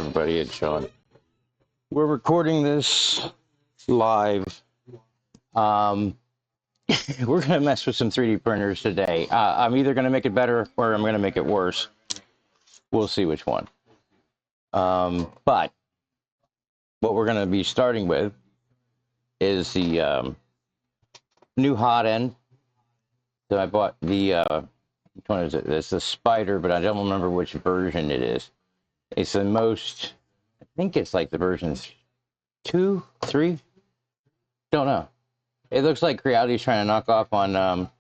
everybody, it's Sean. We're recording this live. We're going to mess with some 3D printers today. I'm either going to make it better or I'm going to make it worse. We'll see which one. But what we're going to be starting with is the new hotend. So I bought the, which one is it? It's the Spider, but I don't remember which version it is. It's the most, I think it's like the version 2, 3, don't know. It looks like Creality's trying to knock off on,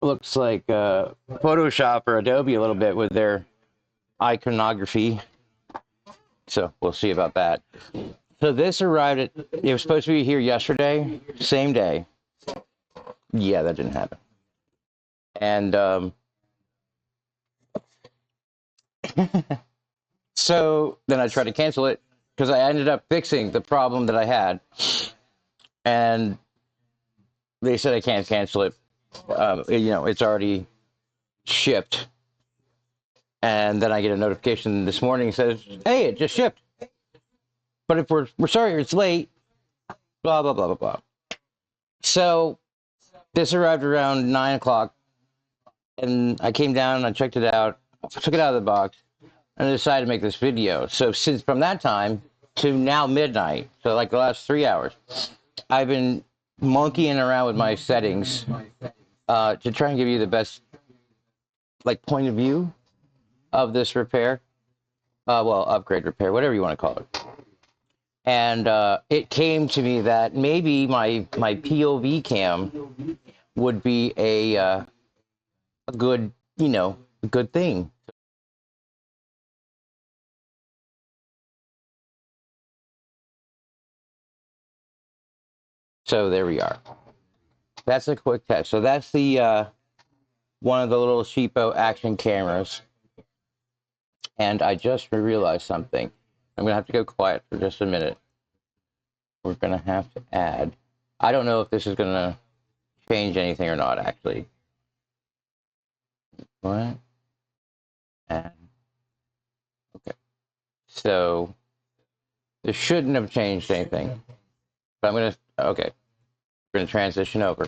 looks like Photoshop or Adobe a little bit with their iconography. So we'll see about that. So this arrived at, it was supposed to be here yesterday, same day. Yeah, that didn't happen. And so then I tried to cancel it because I ended up fixing the problem that I had. And they said I can't cancel it. You know, it's already shipped. And then I get a notification this morning that says, hey, it just shipped. But if we're sorry, it's late, blah, blah, blah, blah, blah. So this arrived around 9 o'clock. And I came down and I checked it out, took it out of the box, and I decided to make this video. So since from that time to now midnight, so like the last 3 hours, I've been monkeying around with my settings to try and give you the best like point of view of this repair. Well, upgrade, repair, whatever you want to call it. And it came to me that maybe my POV cam would be a good, you know, a good thing. So there we are. That's a quick test. So that's the one of the little cheapo action cameras. And I just realized something. I'm gonna have to go quiet for just a minute. We're gonna have to add. I don't know if this is gonna change anything or not, actually. What? Add. Okay. So this shouldn't have changed anything. But I'm gonna. Okay. We're gonna transition over.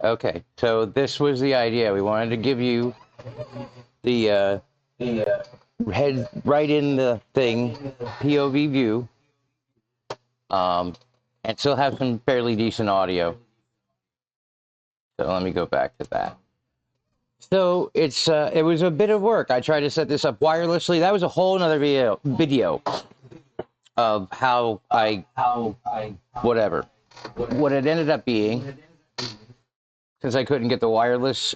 Okay. So this was the idea. We wanted to give you the head right in the thing, POV view, and still have some fairly decent audio. So let me go back to that. So it's it was a bit of work. I tried to set this up wirelessly. That was a whole nother video of how I whatever. What it ended up being, since I couldn't get the wireless,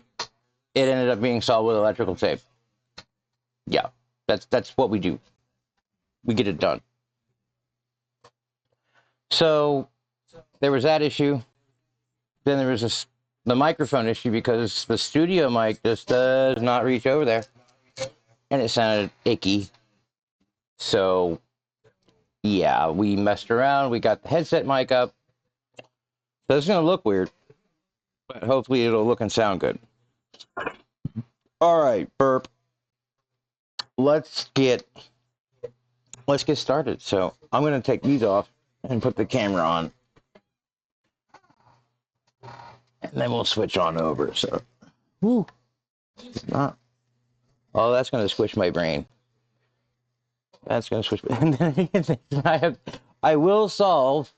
it ended up being solved with electrical tape. Yeah, that's what we do. We get it done. So there was that issue. Then there was the microphone issue because the studio mic just does not reach over there. And it sounded icky. So, yeah, we messed around. We got the headset mic up. So it's going to look weird. But hopefully it'll look and sound good. All right, burp. Let's get started. So I'm going to take these off and put the camera on. And then we'll switch on over. So, whew, it's not. Oh, that's going to squish my brain. That's going to squish. And then I will solve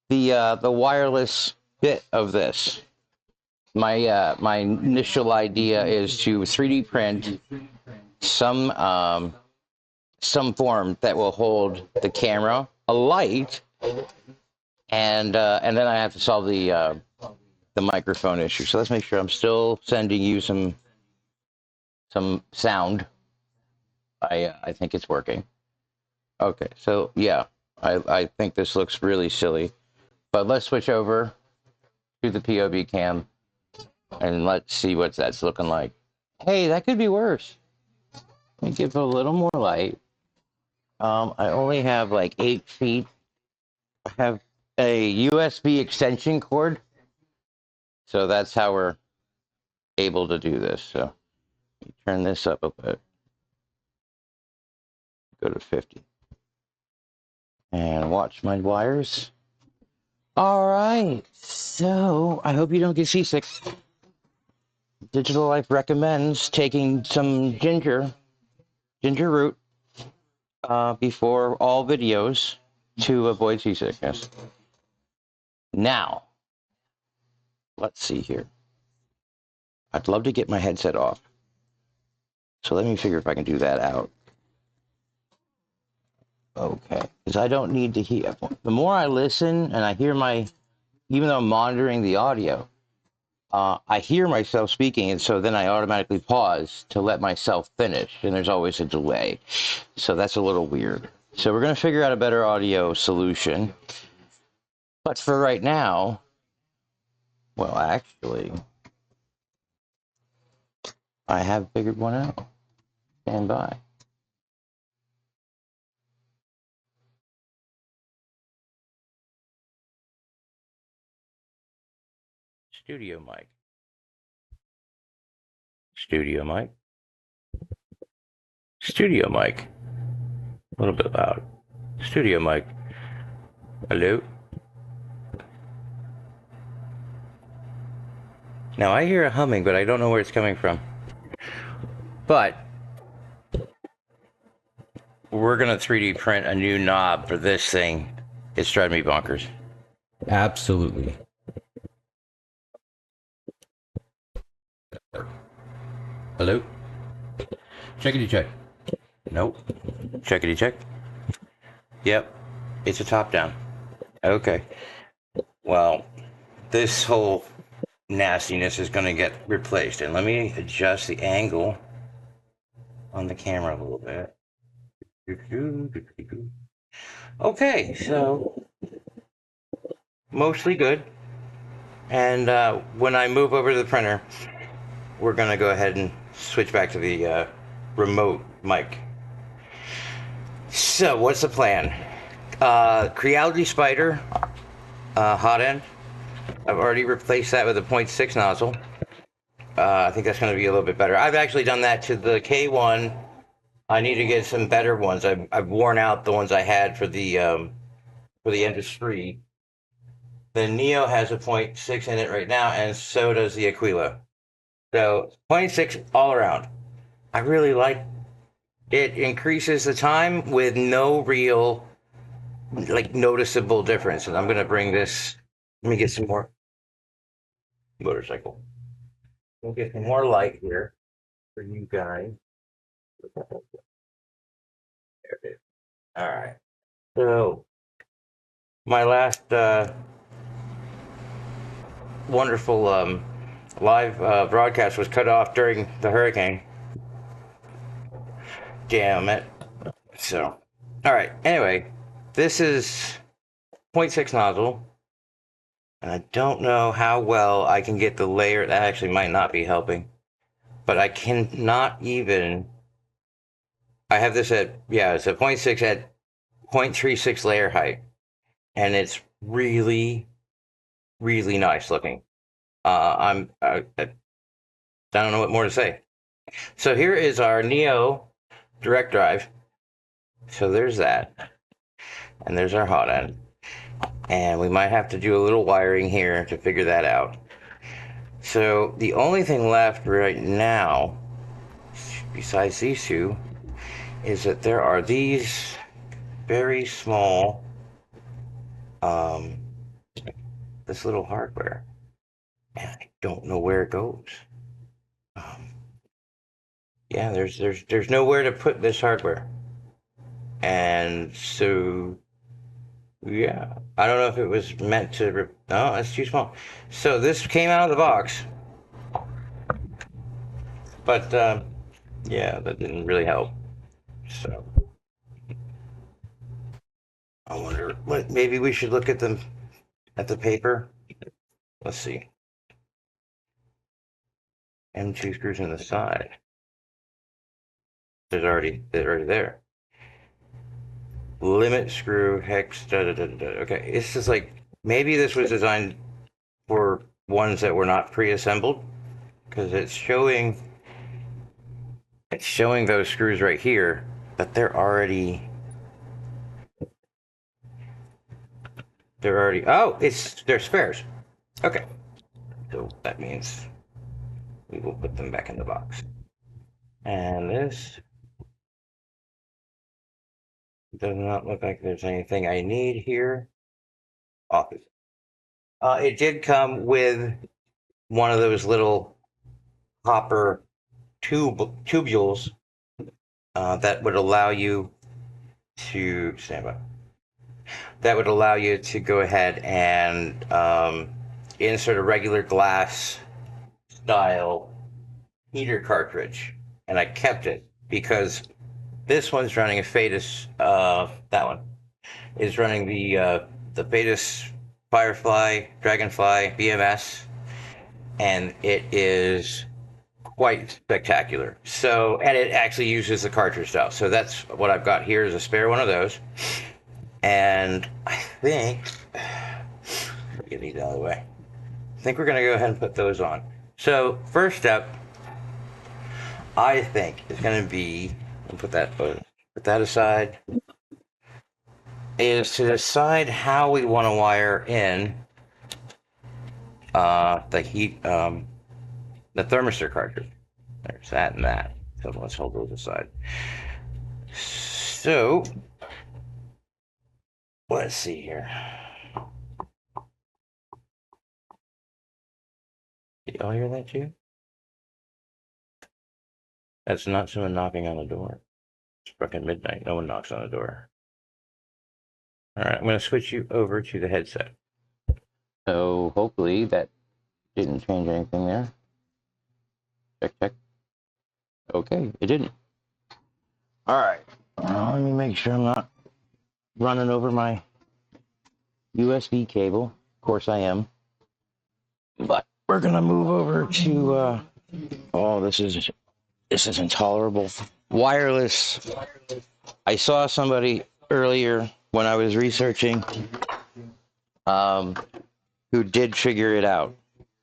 the wireless bit of this. My my initial idea is to 3D print some form that will hold the camera, a light, and then I have to solve the microphone issue. So let's make sure I'm still sending you some sound. I think it's working. Okay, so yeah, I think this looks really silly, but let's switch over to the POV cam and let's see what that's looking like. Hey, that could be worse. Let me give it a little more light. I only have like 8 feet. I have a USB extension cord. So that's how we're able to do this. So let me turn this up a bit. Go to 50. And watch my wires. All right. So I hope you don't get seasick. Digital Life recommends taking some ginger root, before all videos to avoid seasickness. Now, let's see here. I'd love to get my headset off. So let me figure if I can do that out. Okay, because I don't need to hear. The more I listen and I hear even though I'm monitoring the audio, I hear myself speaking, and so then I automatically pause to let myself finish, and there's always a delay. So that's a little weird. So we're going to figure out a better audio solution. But for right now, well, actually, I have figured one out. Stand by. Studio mic. Studio mic. Studio mic. A little bit loud. Studio mic. Hello? Now I hear a humming, but I don't know where it's coming from. But we're going to 3D print a new knob for this thing. It's driving me bonkers. Absolutely. Hello? Checkity check. Nope. Checkity check. Yep. It's a top down. Okay. Well, this whole nastiness is going to get replaced. And let me adjust the angle on the camera a little bit. Okay, so mostly good. And when I move over to the printer, we're going to go ahead and switch back to the remote mic. So what's the plan? Creality Spider, hot end. I've already replaced that with a 0.6 nozzle. I think that's going to be a little bit better. I've actually done that to the K1. I need to get some better ones. I've worn out the ones I had for the Ender3. The Neo has a 0.6 in it right now, and so does the Aquila. So 0.6 all around. I really like it. Increases the time with no real noticeable difference. And I'm going to bring this. Let me get some more motorcycle. We'll get some more light here for you guys. There it is. All right. So my last wonderful live broadcast was cut off during the hurricane. Damn it. So, all right. Anyway, this is 0.6 nozzle. And I don't know how well I can get the layer. That actually might not be helping. But I cannot even. I have this at, yeah, it's a 0.6 at 0.36 layer height. And it's really, really nice looking. I don't know what more to say. So here is our Neo direct drive. So there's that. And there's our hot end. And we might have to do a little wiring here to figure that out. So the only thing left right now, besides these two, is that there are these very small, this little hardware. And I don't know where it goes. Yeah, there's nowhere to put this hardware. And so, yeah, I don't know if it was meant to, no, that's too small. So this came out of the box. But, yeah, that didn't really help. So, I wonder, what, maybe we should look at the paper. Let's see. M2 screws in the side. They're already there. Limit screw, hex, Okay, it's just like, maybe this was designed for ones that were not pre-assembled, because it's showing those screws right here, but they're already. Oh, they're spares. Okay, so that means we will put them back in the box. And this does not look like there's anything I need here. Office. It did come with one of those little copper tubules that would allow you to stand by. That would allow you to go ahead and insert a regular glass style heater cartridge, and I kept it because this one's running a Fetus. That one is running the Fetus Firefly Dragonfly BMS, and it is quite spectacular. So, and it actually uses the cartridge style. So that's what I've got here is a spare one of those, and I think get these out of the way. I think we're gonna go ahead and put those on. So first step, I think, is going to be, put that aside, is to decide how we want to wire in the thermistor cartridge. There's that and that. So let's hold those aside. So let's see here. Did y'all hear that too? That's not someone knocking on the door. It's fucking midnight. No one knocks on the door. All right, I'm going to switch you over to the headset. So hopefully that didn't change anything there. Check. Okay, it didn't. All right. Let me make sure I'm not running over my USB cable. Of course I am. But we're going to move over to, oh, this is intolerable. Wireless. I saw somebody earlier when I was researching who did figure it out,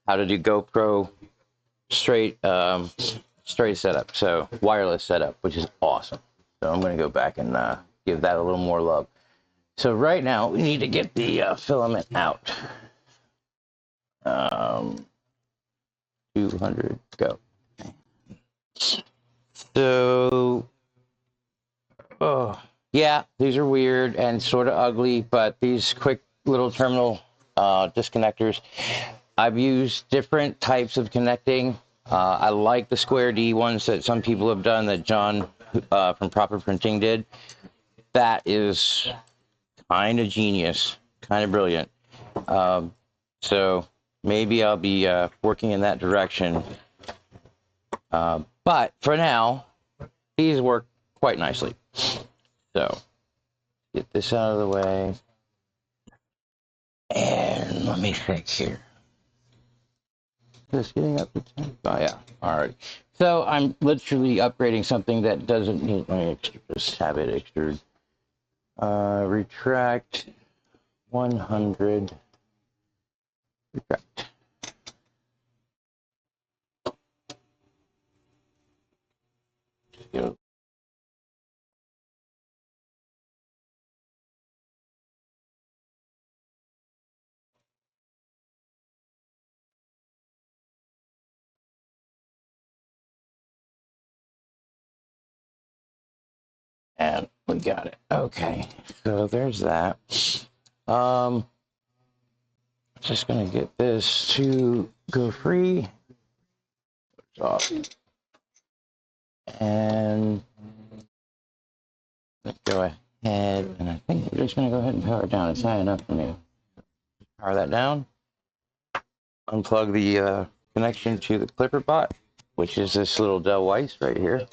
how to do GoPro straight setup, so wireless setup, which is awesome. So I'm going to go back and give that a little more love. So right now we need to get the filament out. 200, go. So, oh yeah, these are weird and sort of ugly, but these quick little terminal disconnectors. I've used different types of connecting. I like the square D ones that some people have done, that John from Proper Printing did. That is kind of genius, kind of brilliant. So maybe I'll be working in that direction. But for now, these work quite nicely. So get this out of the way. And let me think here. Just getting up to 10. Oh, yeah. All right. So I'm literally upgrading something that doesn't need my just have it extrude. Retract 100. Retract. Go. And we got it. Okay. So there's that. Just gonna get this to go free. And let's go ahead, and I think we're just gonna go ahead and power it down. It's high enough for me. Power that down. Unplug the connection to the clipper bot, which is this little Del Weiss right here.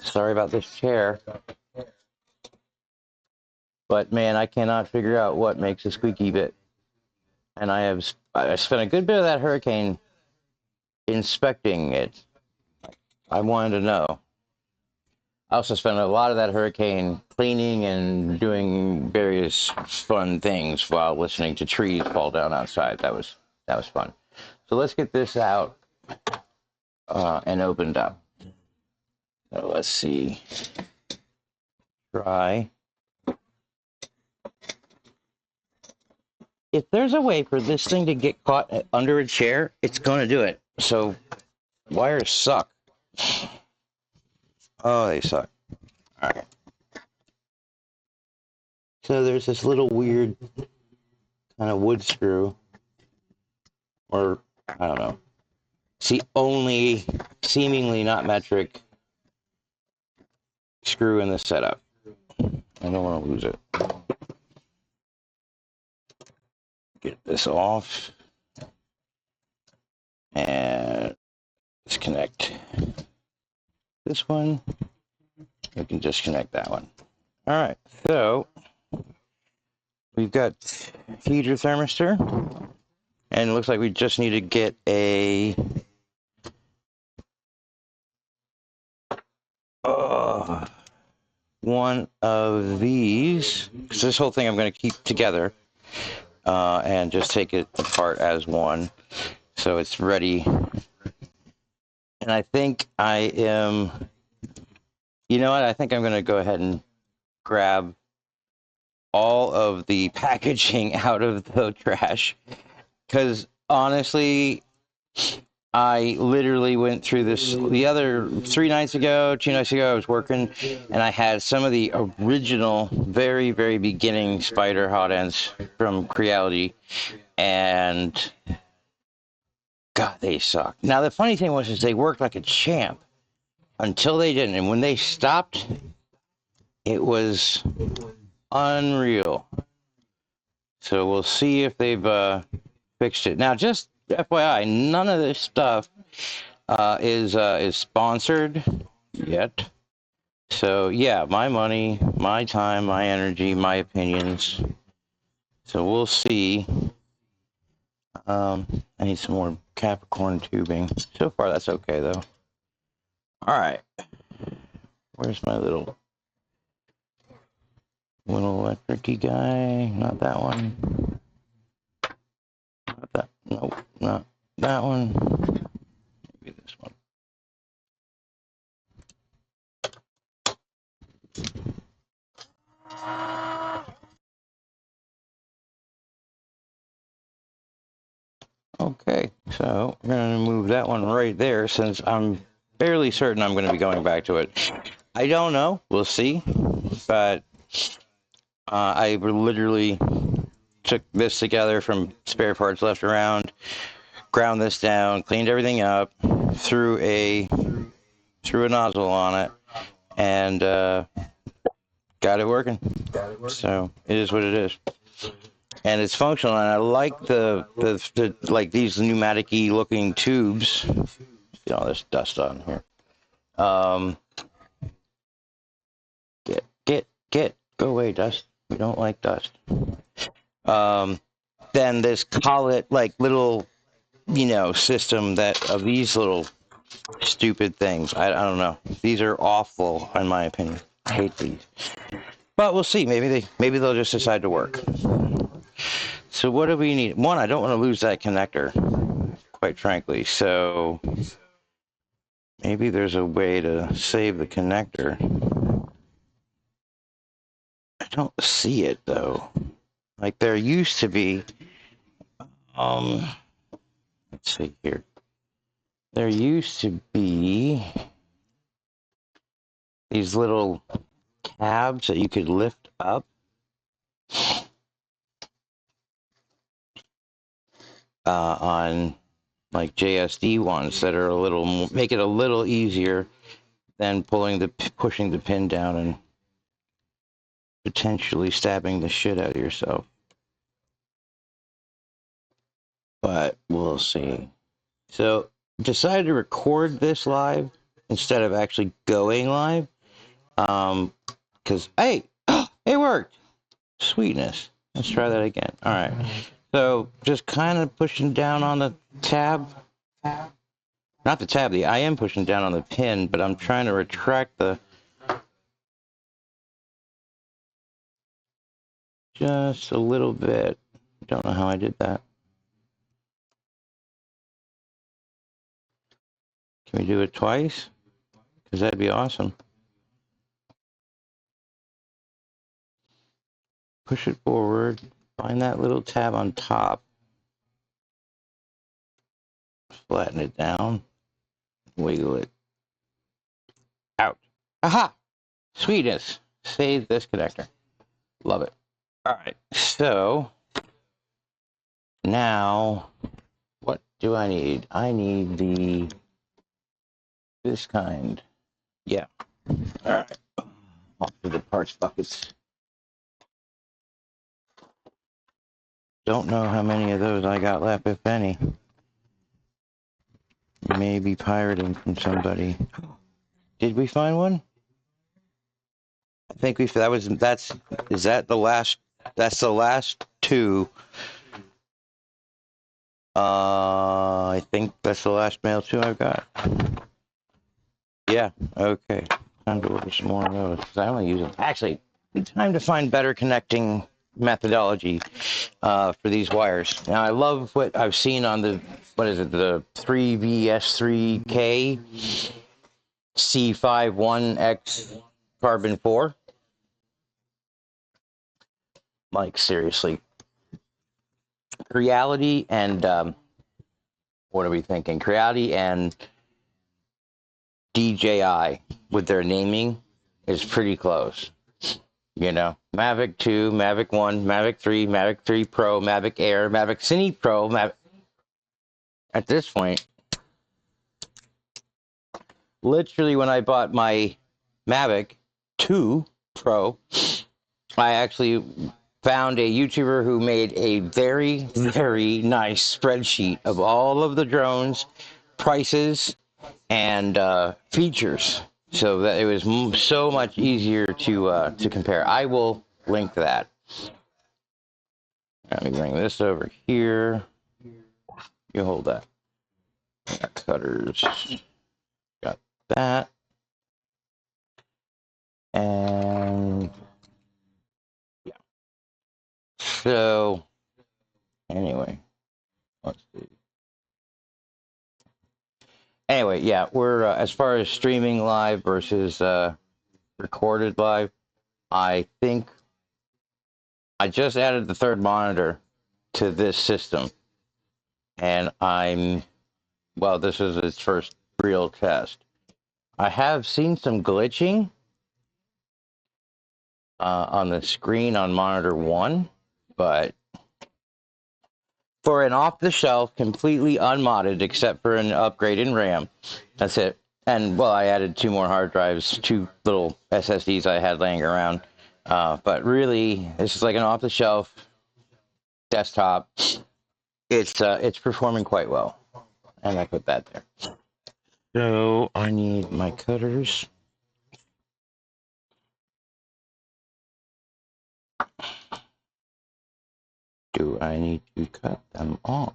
Sorry about this chair, but man, I cannot figure out what makes a squeaky bit. And I spent a good bit of that hurricane inspecting it. I wanted to know. I also spent a lot of that hurricane cleaning and doing various fun things while listening to trees fall down outside. That was fun. So let's get this out and opened up. So let's see. Try. If there's a way for this thing to get caught under a chair, it's going to do it. So wires suck. Oh, they suck. All right. So there's this little weird kind of wood screw, or I don't know. It's the only seemingly not metric screw in the setup. I don't want to lose it. Get this off and disconnect this one. We can disconnect that one. All right, so we've got heater thermistor, and it looks like we just need to get a one of these, because this whole thing I'm going to keep together and just take it apart as one, so it's ready. And I think I am, you know what, I think I'm going to go ahead and grab all of the packaging out of the trash, because honestly, I literally went through this the other 2 nights ago. I was working, and I had some of the original, very, very beginning spider hot ends from Creality, and God, they suck. Now, the funny thing was, is they worked like a champ until they didn't, and when they stopped, it was unreal. So we'll see if they've fixed it. Now, just FYI, none of this stuff is sponsored yet. So yeah, my money, my time, my energy, my opinions. So we'll see. I need some more Capricorn tubing. So far, that's okay though. All right. Where's my little electric-y guy? Not that one. Not that. Nope. Not that one. Maybe this one. Okay, so we're going to move that one right there since I'm fairly certain I'm going to be going back to it. I don't know. We'll see. But I literally took this together from spare parts left around, ground this down, cleaned everything up, threw a nozzle on it, and got it working. So it is what it is. And it's functional, and I like the like these pneumatic-y looking tubes. See all this dust on here. Get, go away, dust. We don't like dust. Then this collet like little, system that of these little stupid things. I don't know. These are awful, in my opinion. I hate these. But we'll see. Maybe they'll just decide to work. So what do we need? One, I don't want to lose that connector, quite frankly. So maybe there's a way to save the connector. I don't see it though. Like there used to be. Let's see here. There used to be these little tabs that you could lift up. On like JSD ones that are make it a little easier than pushing the pin down and potentially stabbing the shit out of yourself. But we'll see. So decided to record this live instead of actually going live. Because hey, it worked. Sweetness. Let's try that again. All right. So just kind of pushing down on the tab. Not the tab. I am pushing down on the pin, but I'm trying to retract just a little bit. Don't know how I did that. Can we do it twice? because that'd be awesome. Push it forward. Find that little tab on top. Flatten it down. Wiggle it out. Aha! Sweetness. Save this connector. Love it. All right. So now, what do I need? I need this kind. Yeah. All right. Off to the parts buckets. Don't know how many of those I got left, if any. Maybe pirating from somebody. Did we find one? I think is that the last, that's the last two. I think that's the last mail 2 I've got. Yeah, okay. Time to order some more of those, because I only use them. Actually, time to find better connecting methodology for these wires. Now, I love what I've seen on the, what is it, the 3VS3K C51X carbon 4. Like, seriously. Creality and, what are we thinking? Creality and DJI with their naming is pretty close. You know, Mavic 2, Mavic 1, Mavic 3, Mavic 3 Pro, Mavic Air, Mavic Cine Pro, At this point, literally when I bought my Mavic 2 Pro, I actually found a YouTuber who made a very, very nice spreadsheet of all of the drones, prices, and features, so that it was so much easier to compare. I will link to that. Let me bring this over here. You hold that. Got cutters. Got that. And yeah. So anyway, let's see. Anyway, yeah, we're as far as streaming live versus recorded live, I think I just added the third monitor to this system, and this is its first real test. I have seen some glitching on the screen on monitor 1, but for an off-the-shelf, completely unmodded, except for an upgrade in RAM, that's it. And, well, I added 2 more hard drives, 2 little SSDs I had laying around. But really, this is like an off-the-shelf desktop. It's performing quite well. And I put that there. So I need my cutters. Do I need to cut them off?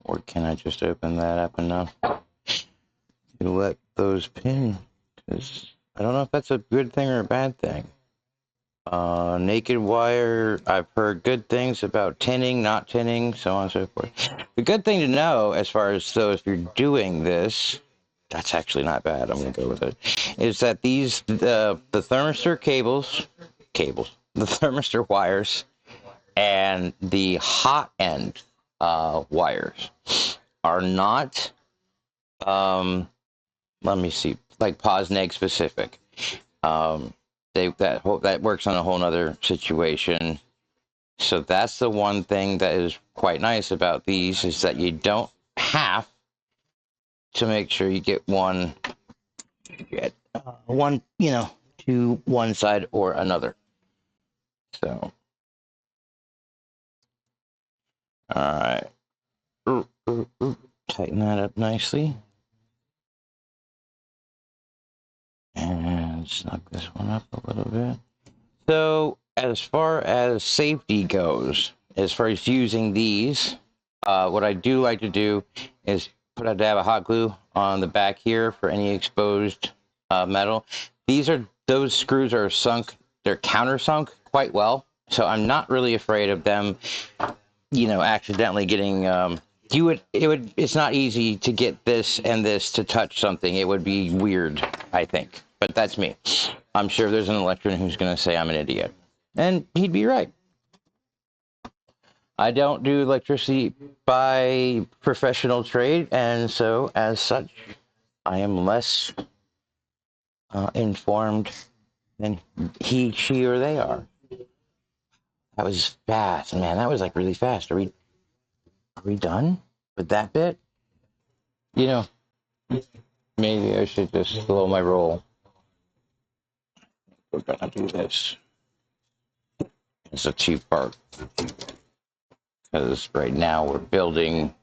Or can I just open that up enough to let those pin? Because I don't know if that's a good thing or a bad thing. Naked wire, I've heard good things about tinning, not tinning, so on and so forth. The good thing to know, as far as, so if you're doing this, that's actually not bad, I'm going to go with it, is that these, the thermistor the thermistor wires, and the hot end wires are not, let me see, like POSNEG specific. That works on a whole nother situation. So that's the one thing that is quite nice about these, is that you don't have to make sure you get one, to one side or another. So, all right. Tighten that up nicely. And snug this one up a little bit. So, as far as safety goes, as far as using these, what I do like to do is put a dab of hot glue on the back here for any exposed metal. Those screws are sunk, they're countersunk quite well, so I'm not really afraid of them, accidentally getting It's not easy to get this and this to touch something. It would be weird, I think. But that's me. I'm sure there's an electrician who's going to say I'm an idiot. And he'd be right. I don't do electricity by professional trade, and so as such, I am less informed than he, she, or they are. That was fast, man. That was like really fast. Are we done with that bit? You know, maybe I should just slow my roll. We're gonna do this. It's a cheap part because right now we're building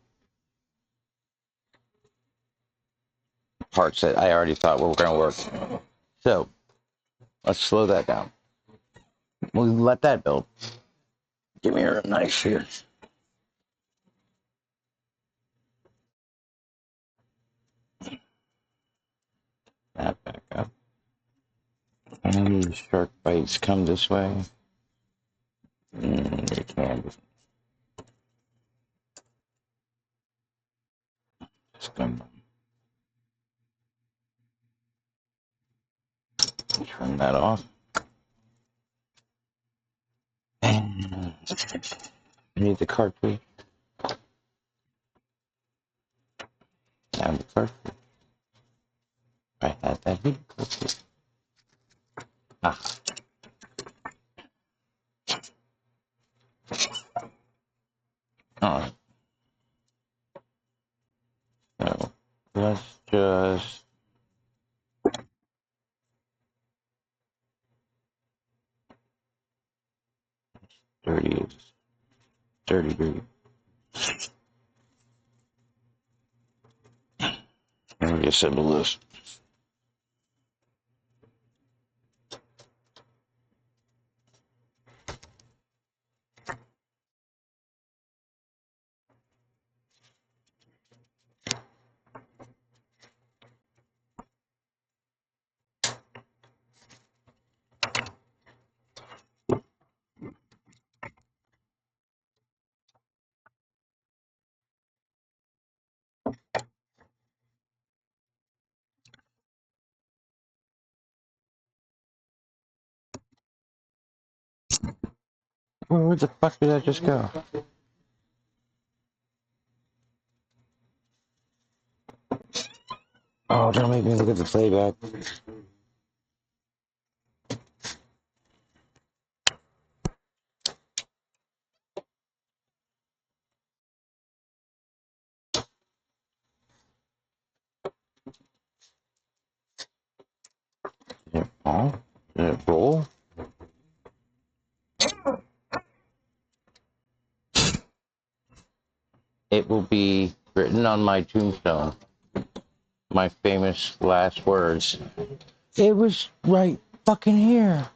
parts that I already thought were going to work. So let's slow that down. We'll let that build. Give me a knife here. That back up. And the shark bites come this way. They can. Just gonna turn that off. And I need the cartridge. And the cartridge. I had that here. Cartridge. Ah. Alright. So let's just dirty dirty. Let me assemble this. Where the fuck did that just go? Oh, don't make me look at the playback. Is it all? Did it roll? It will be written on my tombstone. My famous last words. It was right fucking here.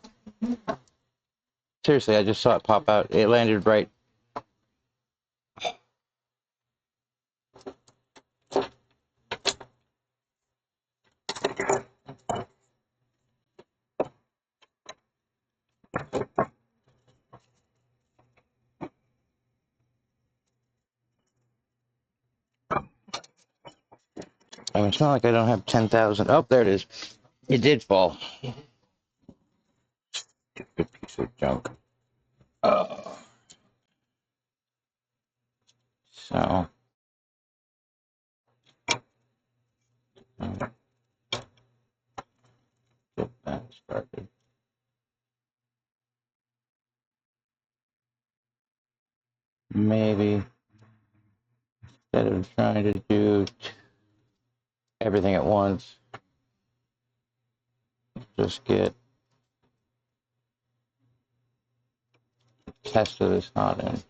Seriously, I just saw it pop out. It landed right. I mean, it's not like I don't have 10,000. Oh, there it is. It did fall. Good piece of junk. So, get that started. Maybe instead of trying to do everything at once, just get a test of this hotend.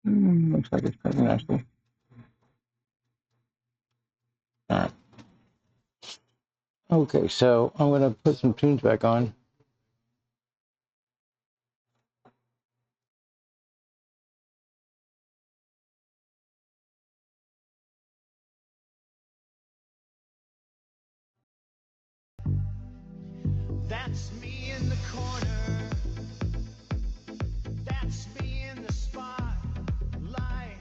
Looks like it's pretty nasty. Alright. Okay, so I'm going to put some tunes back on. That's me in the corner. That's me in the spotlight,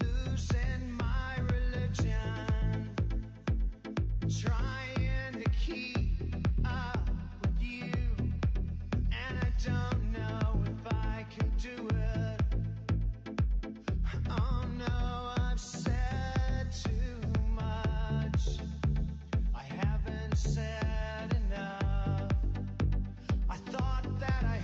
losing my religion, trying to keep up with you, and I don't know if I can do it. Oh no, I've said too much. I haven't said enough. I thought that I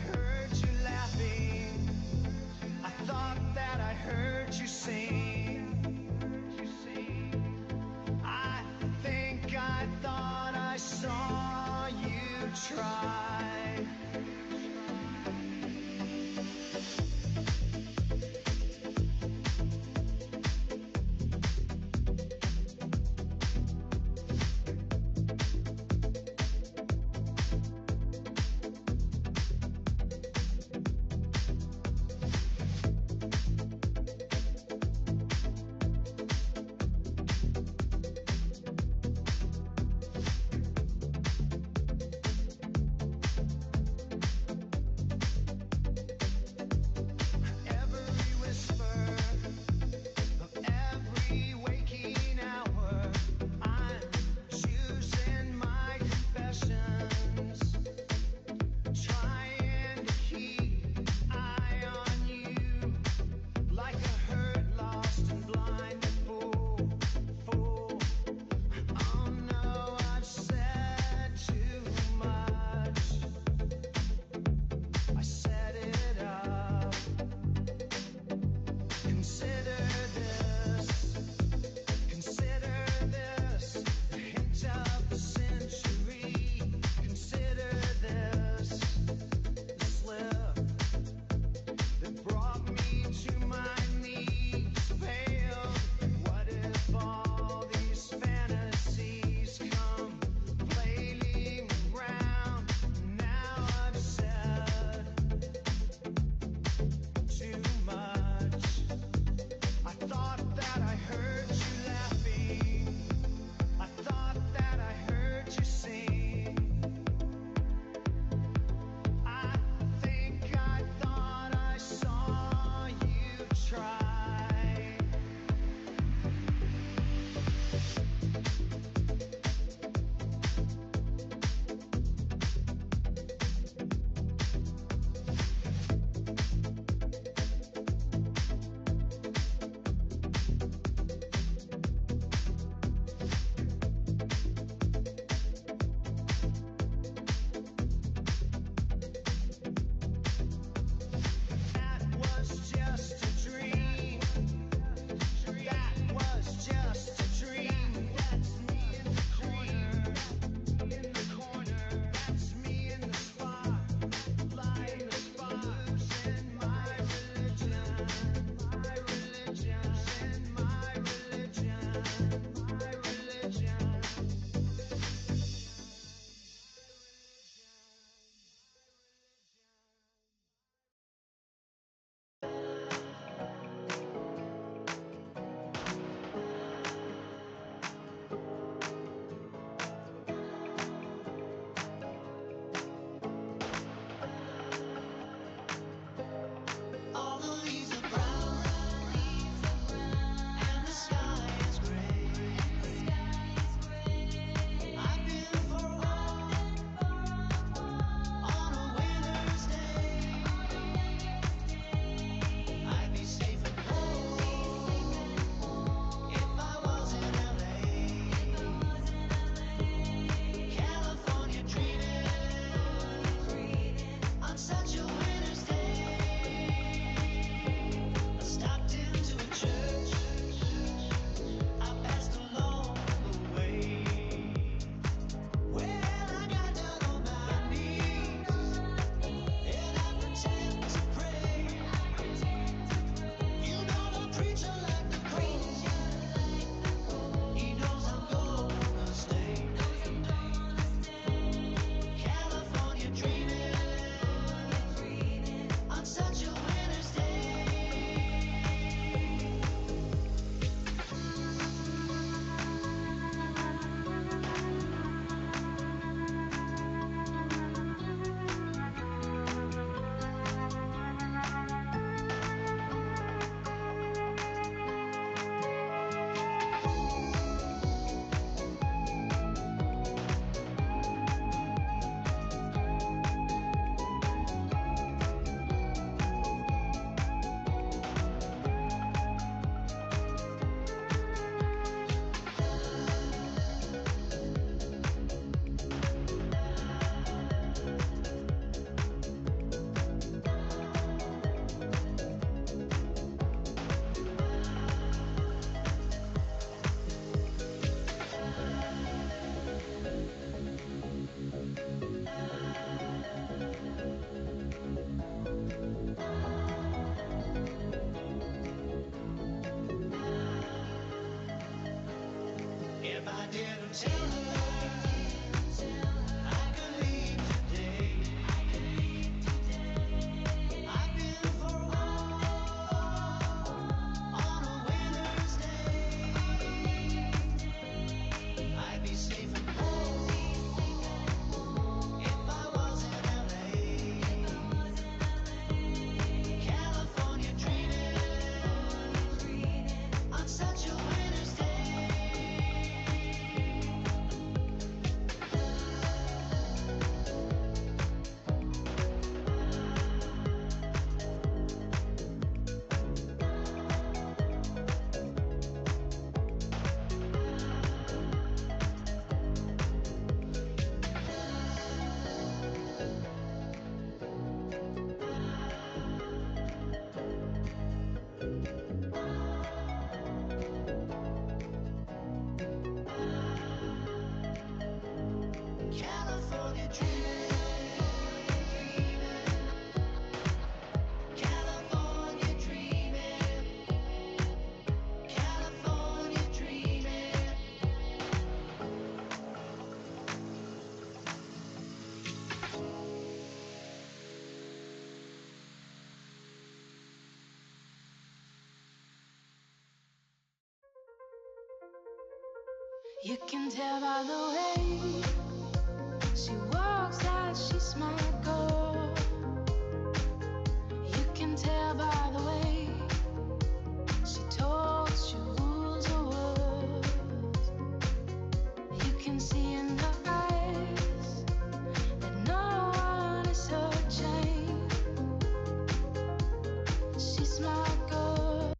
You can tell by the way she walks that she's my girl. You can tell by the way she talks, she rules the world. You can see in her eyes that no one is her chain. She's my girl.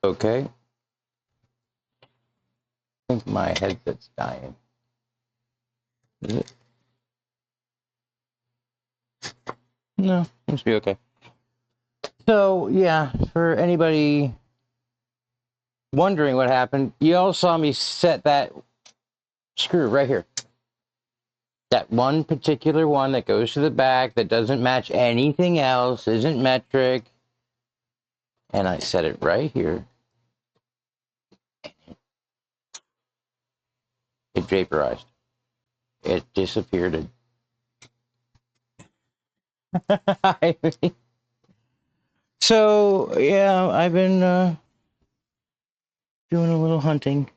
Okay. I think my headset's dying. Is it? No, seems to be okay. So, yeah, for anybody wondering what happened, you all saw me set that screw right here. That one particular one that goes to the back that doesn't match anything else, isn't metric. And I set it right here. It vaporized. It disappeared. So, yeah, I've been doing a little hunting.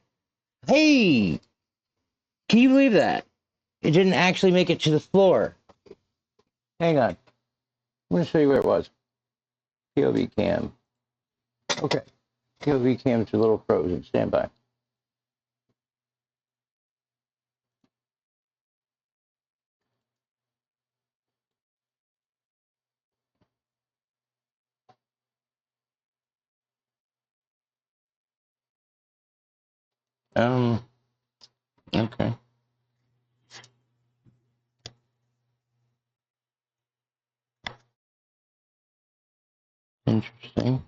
Hey! Can you believe that? It didn't actually make it to the floor. Hang on. I'm going to show you where it was. POV cam. Okay. POV cam to little frozen. Stand by. Okay. Interesting.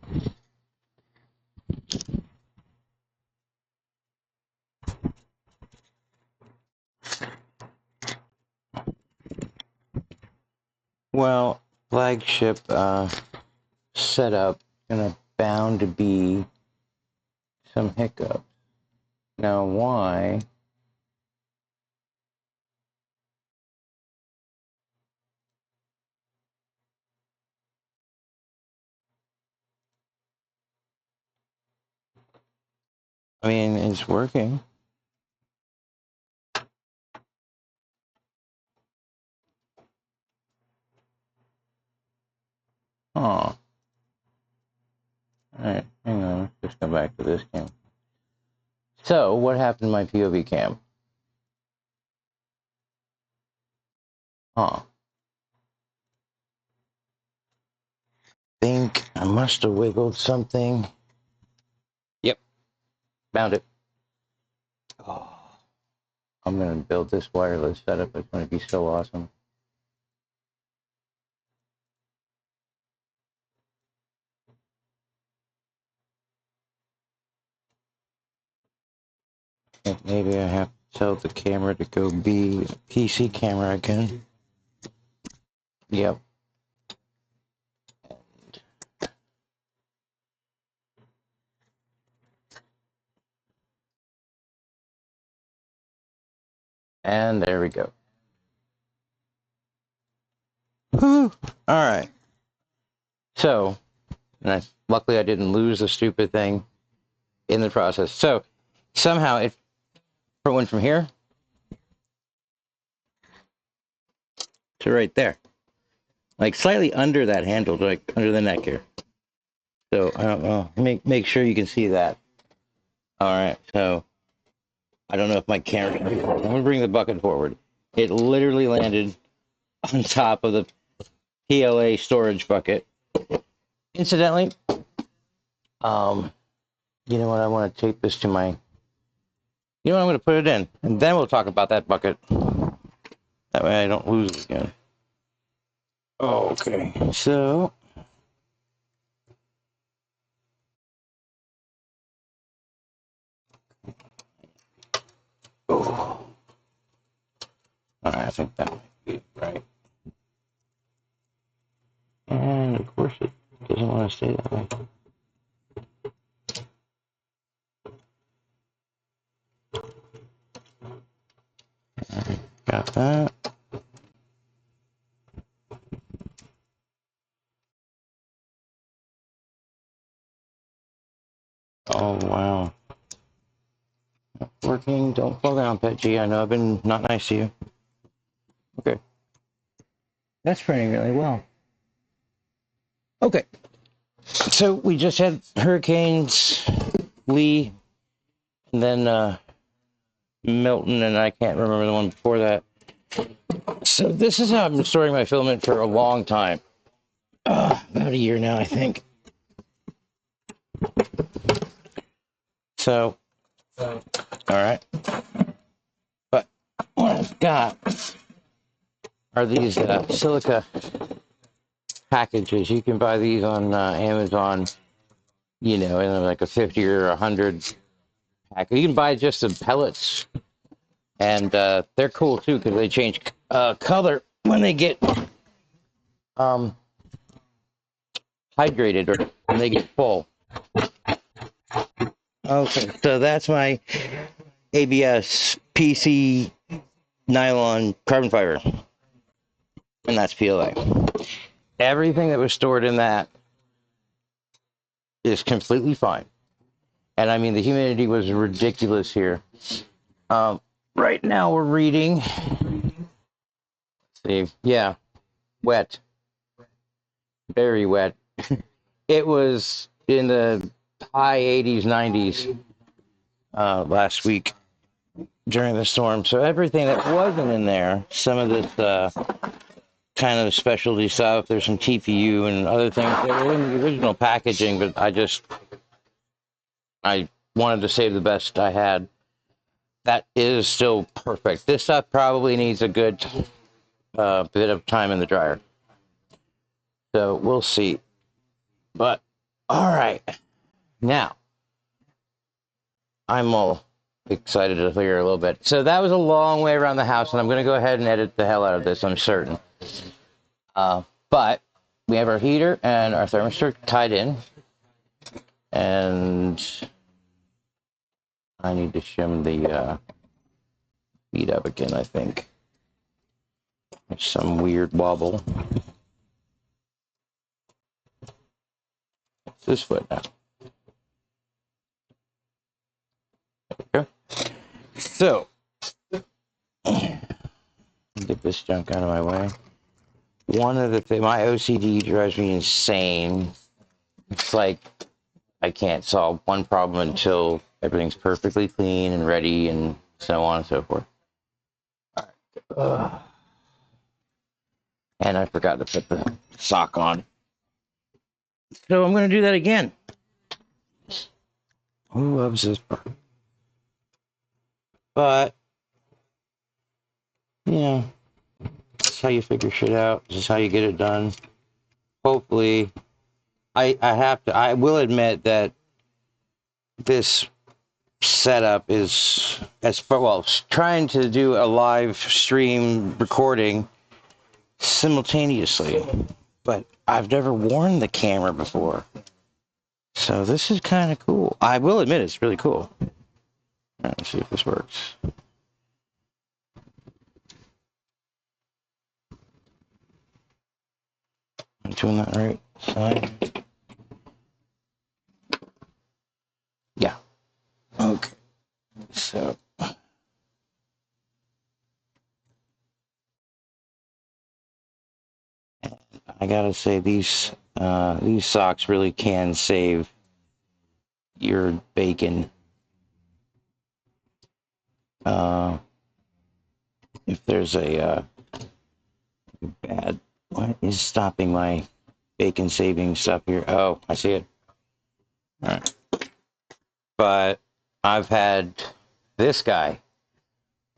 Well, flagship setup gonna bound to be some hiccups. Now, why? I mean, it's working. Oh, all right. Hang on. Let's go back to this cam. So, what happened to my POV cam? Huh. Think I must have wiggled something. Yep. Found it. Oh, I'm gonna build this wireless setup. It's gonna be so awesome. I think maybe I have to tell the camera to go be a PC camera again. Yep. And there we go. Whew. All right. So, luckily I didn't lose the stupid thing in the process. So, somehow it went from here to right there. Like slightly under that handle, like under the neck here. So, I don't know. Make sure you can see that. All right. So, I don't know if my camera can do it. I'm going to bring the bucket forward. It literally landed on top of the PLA storage bucket. Incidentally, you know what? I want to tape this to my. You know what? I'm going to put it in, and then we'll talk about that bucket. That way I don't lose it again. Okay, so. Oh. All right, I think that might be right. And of course, it doesn't want to stay that way. Right, got that. Oh, wow. Not working. Don't fall down, Pet G. I know I've been not nice to you. Okay. That's printing really well. Okay. So we just had hurricanes, Lee, and then Milton, and I can't remember the one before that. So this is how I've been storing my filament for a long time. About a year now, I think. So, all right. But what I've got are these silica packages. You can buy these on Amazon, you know, in like a 50 or 100 pack. You can buy just the pellets, and they're cool too because they change color when they get um, hydrated or when they get full. Okay, so that's my ABS PC nylon carbon fiber, and that's PLA. Everything that was stored in that is completely fine. And I mean, the humidity was ridiculous here. Right now we're reading, let's see, yeah, wet, very wet. It was in the high 80s, 90s last week during the storm. So everything that wasn't in there, some of this kind of specialty stuff, there's some TPU and other things that were in the original packaging, but I wanted to save the best I had. That is still perfect. This stuff probably needs a good bit of time in the dryer. So we'll see. But all right, now I'm all excited to hear a little bit. So that was a long way around the house, and I'm going to go ahead and edit the hell out of this, I'm certain. But we have our heater and our thermostat tied in, and I need to shim the feet up again, I think. There's some weird wobble. It's this foot now. Okay. So, get this junk out of my way. One of the things, my OCD drives me insane. It's like I can't solve one problem until everything's perfectly clean and ready and so on and so forth. All right. And I forgot to put the sock on. So I'm going to do that again. Who loves this part? But, yeah, that's how you figure shit out. This is how you get it done. Hopefully, I will admit that this setup is as far, well, trying to do a live stream recording simultaneously, but I've never worn the camera before. So this is kind of cool. I will admit it's really cool. All right, let's see if this works. I'm doing that right side. Yeah. Okay. So I gotta say these socks really can save your bacon. If there's a bad, what is stopping my bacon saving stuff here? Oh, I see it. All right. But I've had this guy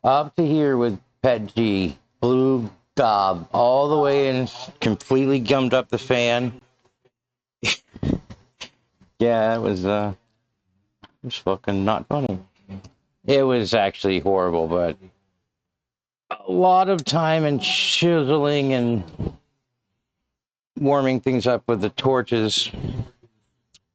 up to here with Pet G, blue gob, all the way in, completely gummed up the fan. Yeah, it was fucking not funny. It was actually horrible, but a lot of time and chiseling and warming things up with the torches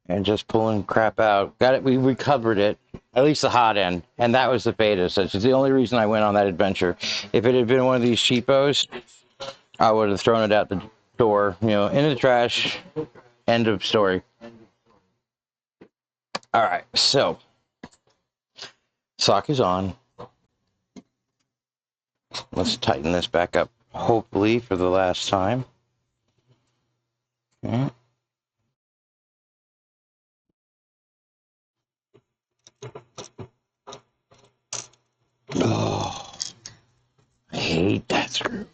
and just pulling crap out. Got it. We recovered it, at least the hot end, and that was the beta. So it's the only reason I went on that adventure. If it had been one of these cheapos, I would have thrown it out the door, you know, in the trash. End of story. All right, so sock is on. Let's tighten this back up, hopefully for the last time. Okay. Oh, I hate that screw.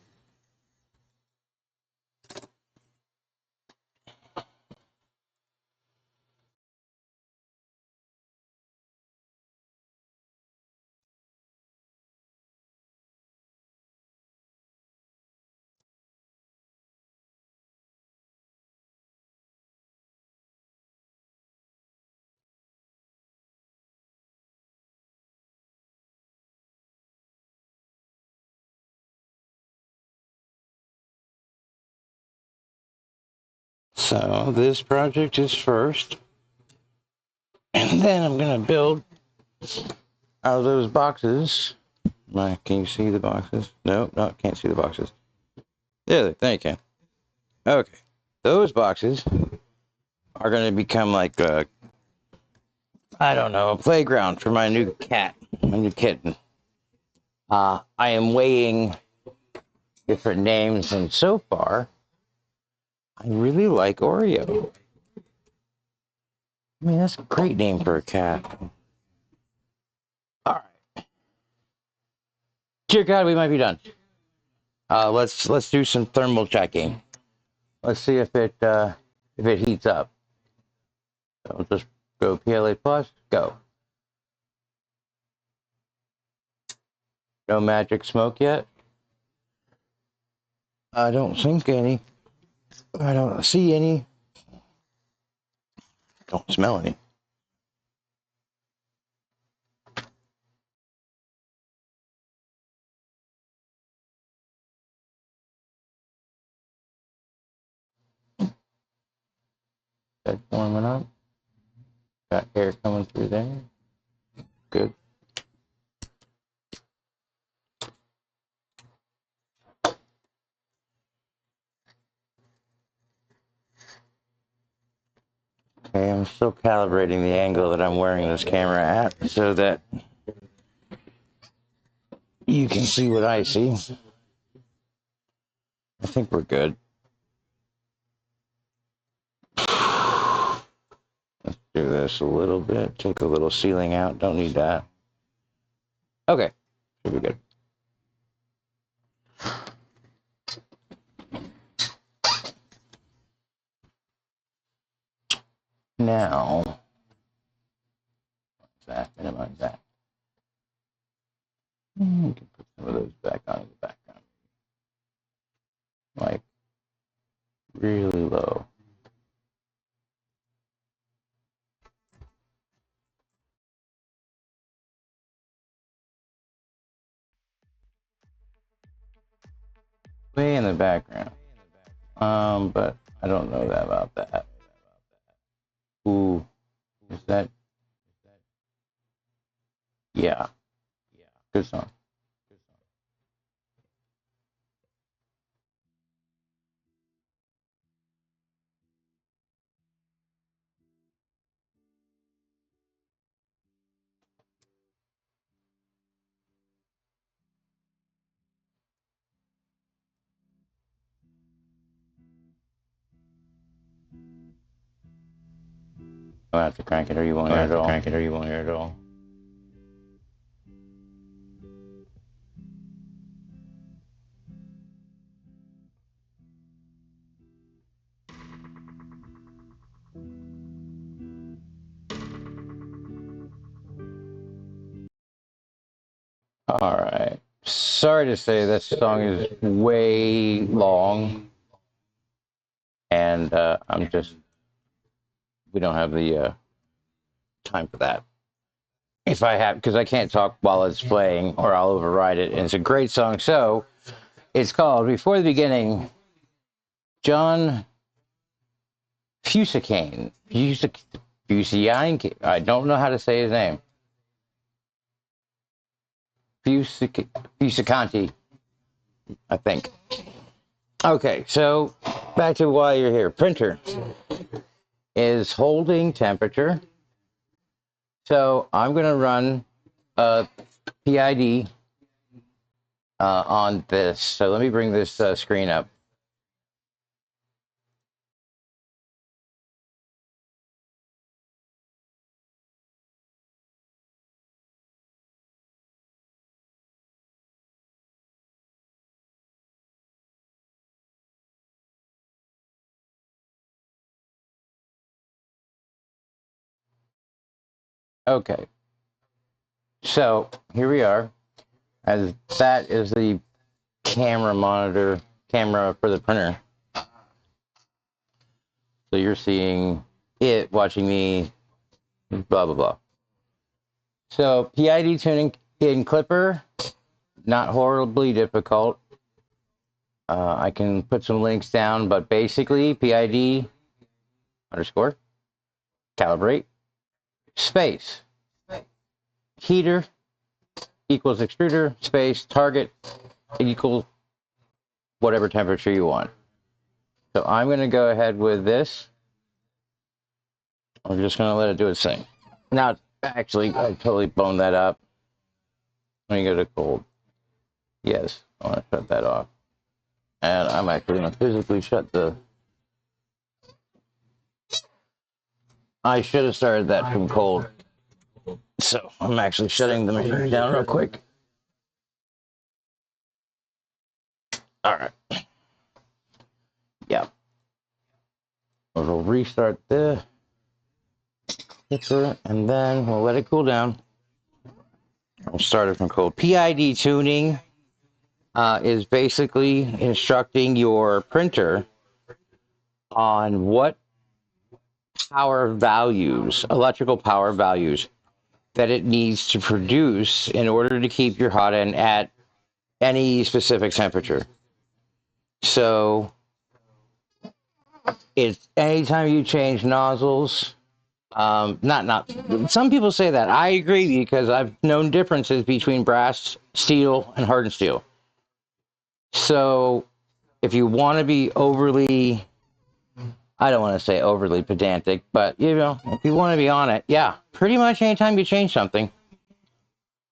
So this project is first, and then I'm gonna build out of those boxes. Can you see the boxes? No, can't see the boxes. There you can. Okay, those boxes are gonna become like I don't know, a playground for my new cat, my new kitten. I am weighing different names, and so far, I really like Oreo. I mean, that's a great name for a cat. All right. Dear God, we might be done. Let's do some thermal checking. Let's see if it heats up. So just go PLA plus, go. No magic smoke yet. I don't think any. I don't see any. Don't smell any. That's warming up. Got air coming through there. Good. Okay, I'm still calibrating the angle that I'm wearing this camera at so that you can see what I see. I think we're good. Let's do this a little bit. Take a little ceiling out. Don't need that. Okay, should be good. Now, minimize that. You can put some of those back on in the background. Like, really low. Way in the background. But I don't know that about that. Ooh, is that? Yeah, good song. I have to crank it, or you won't hear it at all. Crank it, or you won't hear it at all. All right. Sorry to say this song is way long, and we don't have the time for that. If I have, because I can't talk while it's playing, or I'll override it. And it's a great song. So it's called Before the Beginning. John Fusicane. I don't know how to say his name. Fusicanti, I think. Okay, so back to why you're here. Printer is holding temperature. So I'm going to run a PID on this. So let me bring this screen up. Okay. So here we are. As that is the camera for the printer. So you're seeing it watching me, blah, blah, blah. So PID tuning in Clipper, not horribly difficult. I can put some links down, but basically PID underscore calibrate space heater equals extruder space target equal whatever temperature you want. So I'm going to go ahead with this. I'm just going to let it do its thing. Now, actually, I totally boned that up. Let me go to cold. Yes, I want to shut that off. And I'm actually going to physically shut the... I should have started that from cold. So I'm actually shutting the machine down real quick. All right. Yeah. We'll restart the clicker, and then we'll let it cool down. We'll start it from cold. PID tuning is basically instructing your printer on what power values, electrical power values, that it needs to produce in order to keep your hot end at any specific temperature. So it's anytime you change nozzles, not some people say that. I agree because I've known differences between brass, steel, and hardened steel. So if you want to be overly, I don't want to say overly pedantic, but you know, if you want to be on it, yeah, pretty much anytime you change something,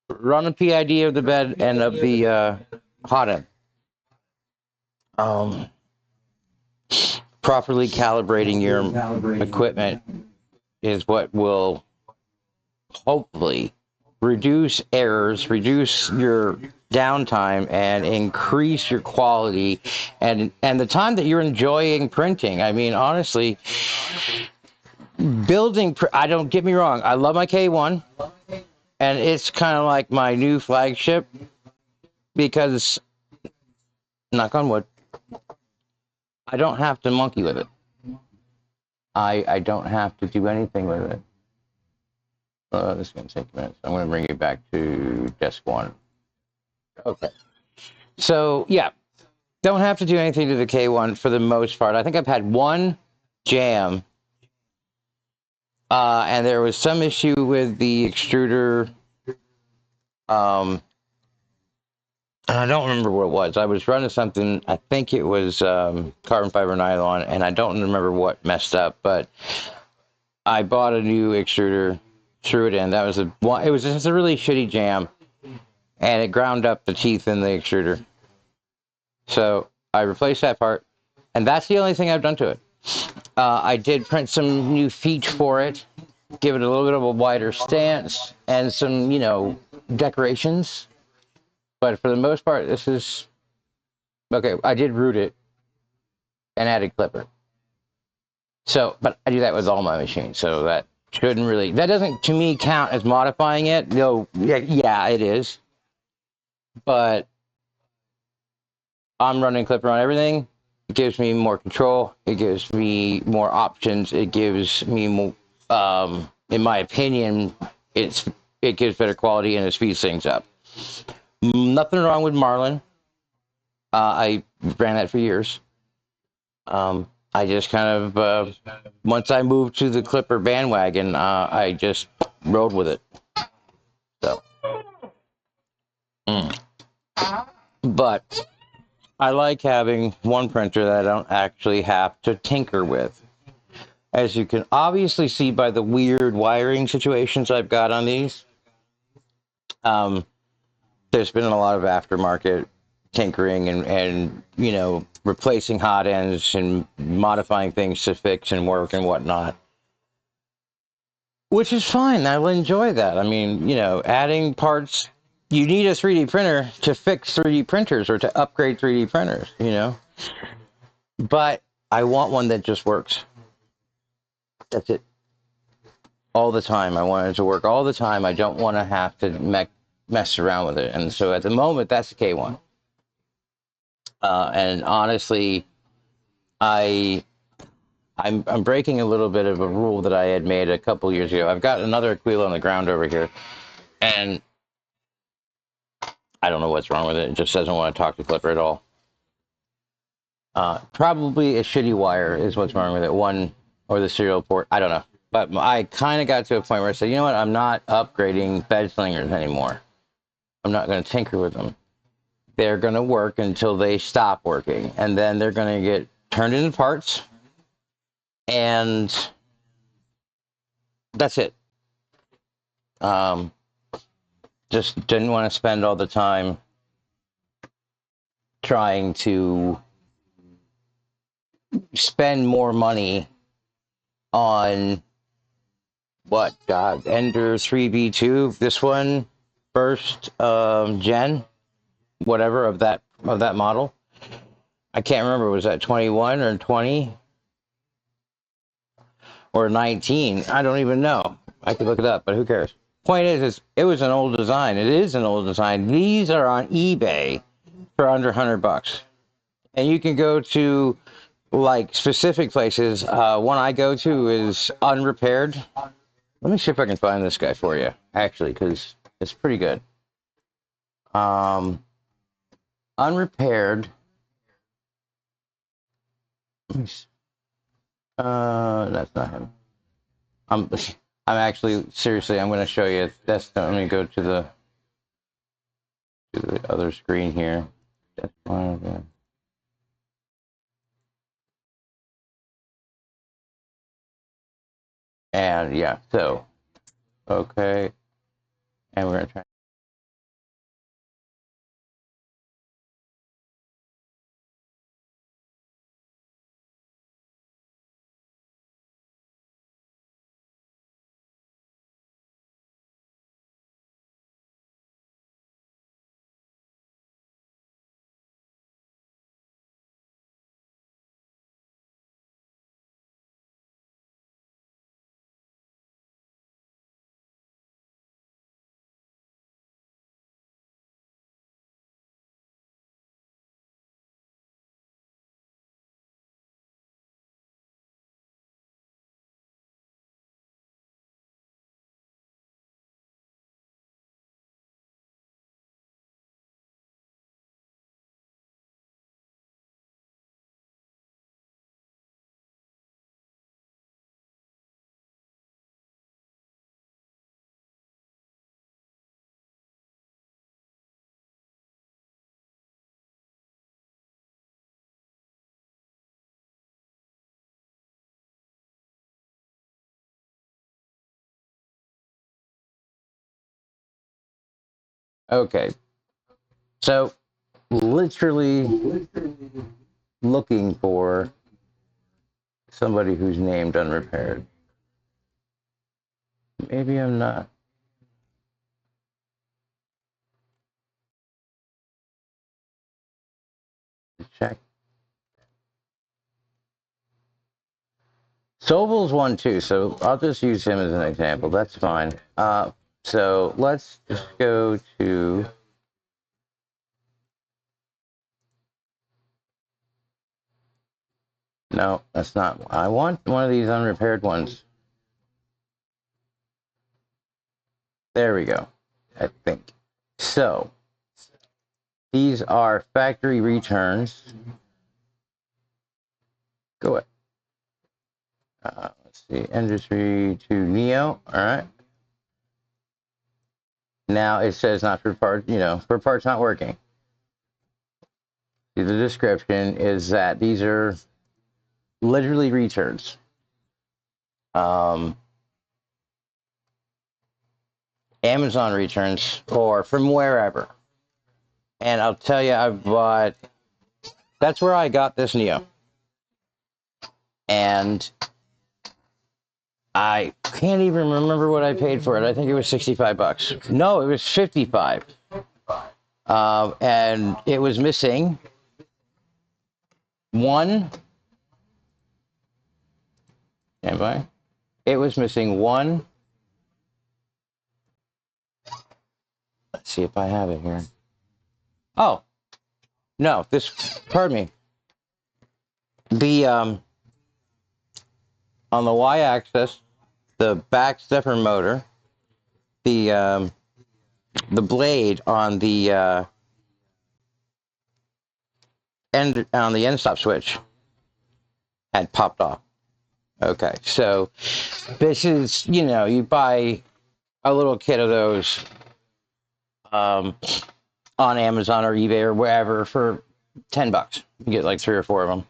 run a PID of the bed and of the hot end. Properly calibrating your equipment is what will hopefully reduce errors, reduce your downtime, and increase your quality and the time that you're enjoying printing. I mean, honestly, building, I don't get me wrong, I love my K1, and it's kind of like my new flagship because, knock on wood, I don't have to monkey with it. I don't have to do anything with it. This is going to take a minute. So I'm going to bring you back to desk one. Okay. So, yeah, don't have to do anything to the K1 for the most part. I think I've had one jam, and there was some issue with the extruder. And I don't remember what it was. I was running something, I think it was carbon fiber nylon, and I don't remember what messed up, but I bought a new extruder, threw it in. That was it was just a really shitty jam, and it ground up the teeth in the extruder. So I replaced that part, and that's the only thing I've done to it. I did print some new feet for it, give it a little bit of a wider stance, and some, you know, decorations. But for the most part, this is... Okay, I did root it and added clipper. So, but I do that with all my machines, so that shouldn't really... That doesn't, to me, count as modifying it. No, yeah, it is. But I'm running clipper on everything. It gives me more control. It gives me more options. It gives me more, in my opinion, it gives better quality and it speeds things up. Nothing wrong with Marlin. I ran that for years. I just kind of, once I moved to the clipper bandwagon, I just rode with it. So, but I like having one printer that I don't actually have to tinker with. As you can obviously see by the weird wiring situations I've got on these, there's been a lot of aftermarket tinkering and you know, replacing hot ends and modifying things to fix and work and whatnot. Which is fine. I will enjoy that. I mean, you know, adding parts. You need a 3D printer to fix 3D printers or to upgrade 3D printers, you know. But I want one that just works. That's it. All the time. I want it to work all the time. I don't want to have to mess around with it. And so at the moment, that's the K1. And honestly, I'm breaking a little bit of a rule that I had made a couple years ago. I've got another Aquila on the ground over here, and I don't know what's wrong with it. It just doesn't want to talk to Clipper at all. Probably a shitty wire is what's wrong with it. One or the serial port. I don't know. But I kind of got to a point where I said, you know what? I'm not upgrading bed slingers anymore. I'm not going to tinker with them. They're going to work until they stop working. And then they're going to get turned into parts. And that's it. Just didn't want to spend all the time trying to spend more money on what, God, Ender3v2, this one, first gen, whatever, of that model. I can't remember, was that 21 or 20 or 19? I don't even know. I could look it up, but who cares? Point is it was an old design. It is an old design. These are on eBay for under $100. And you can go to like specific places. One I go to is Unrepaired. Let me see if I can find this guy for you, actually, because it's pretty good. Unrepaired. That's not him. I'm actually, seriously, I'm going to show you. Let me go to the other screen here. That's one of them. And yeah, so, okay. And we're going to try. Okay. So, literally looking for somebody who's named Unrepaired. Maybe I'm not. Check. Sobel's one too, so I'll just use him as an example. That's fine. So let's just go to. No, that's not. I want one of these unrepaired ones. There we go. I think. So these are factory returns. Go ahead. Let's see. Ender3v2 Neo. All right. Now it says not for parts, for parts not working. The description is that these are literally returns. Amazon returns or from wherever. And I'll tell you, that's where I got this Neo. And I can't even remember what I paid for it. I think it was $65. No, it was 55. And it was missing one. Stand by. It was missing one. Let's see if I have it here. Oh, no, pardon me. The, on the y-axis, the back stepper motor, the blade on the end stop switch had popped off. Okay, so this is, you buy a little kit of those um, on Amazon or eBay or wherever for $10. You get like 3 or 4 of them.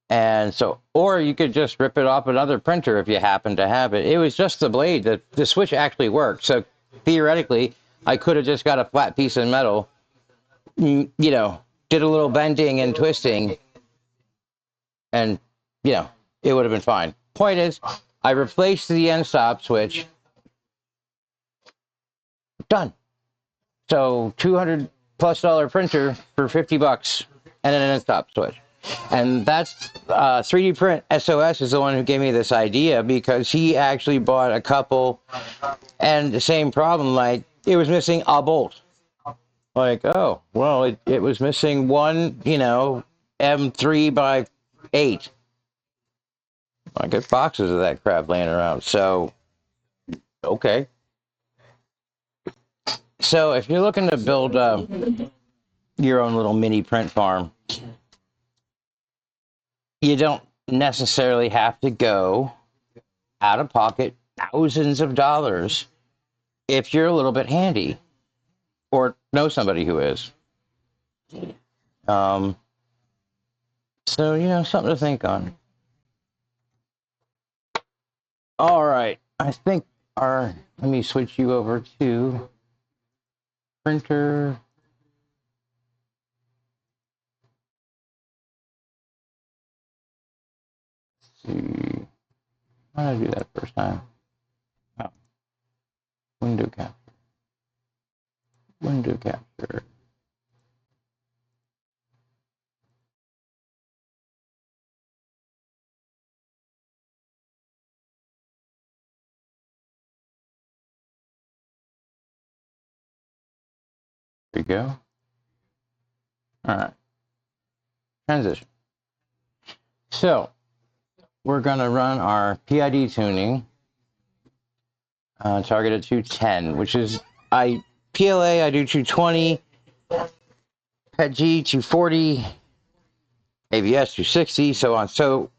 And so, or you could just rip it off another printer if you happen to have it. It was just the blade. The switch actually worked. So theoretically, I could have just got a flat piece of metal, did a little bending and twisting, and, it would have been fine. Point is, I replaced the end stop switch. Done. So $200+ printer for $50 and an end stop switch. And that's 3D Print SOS is the one who gave me this idea, because he actually bought a couple and the same problem, like it was missing a bolt. Like, oh, well, it was missing one, M3 by 8. I got boxes of that crap laying around. So, okay. So if you're looking to build your own little mini print farm, you don't necessarily have to go out of pocket thousands of dollars if you're a little bit handy or know somebody who is. Um, so, something to think on. All right. I think let me switch you over to printer. Let's see. How did I do that first time? Oh, window capture. Window capture. There we go. All right. Transition. So we're going to run our PID tuning, target at 210, which is PLA, I do 220, PET-G 240, ABS 260, so on. So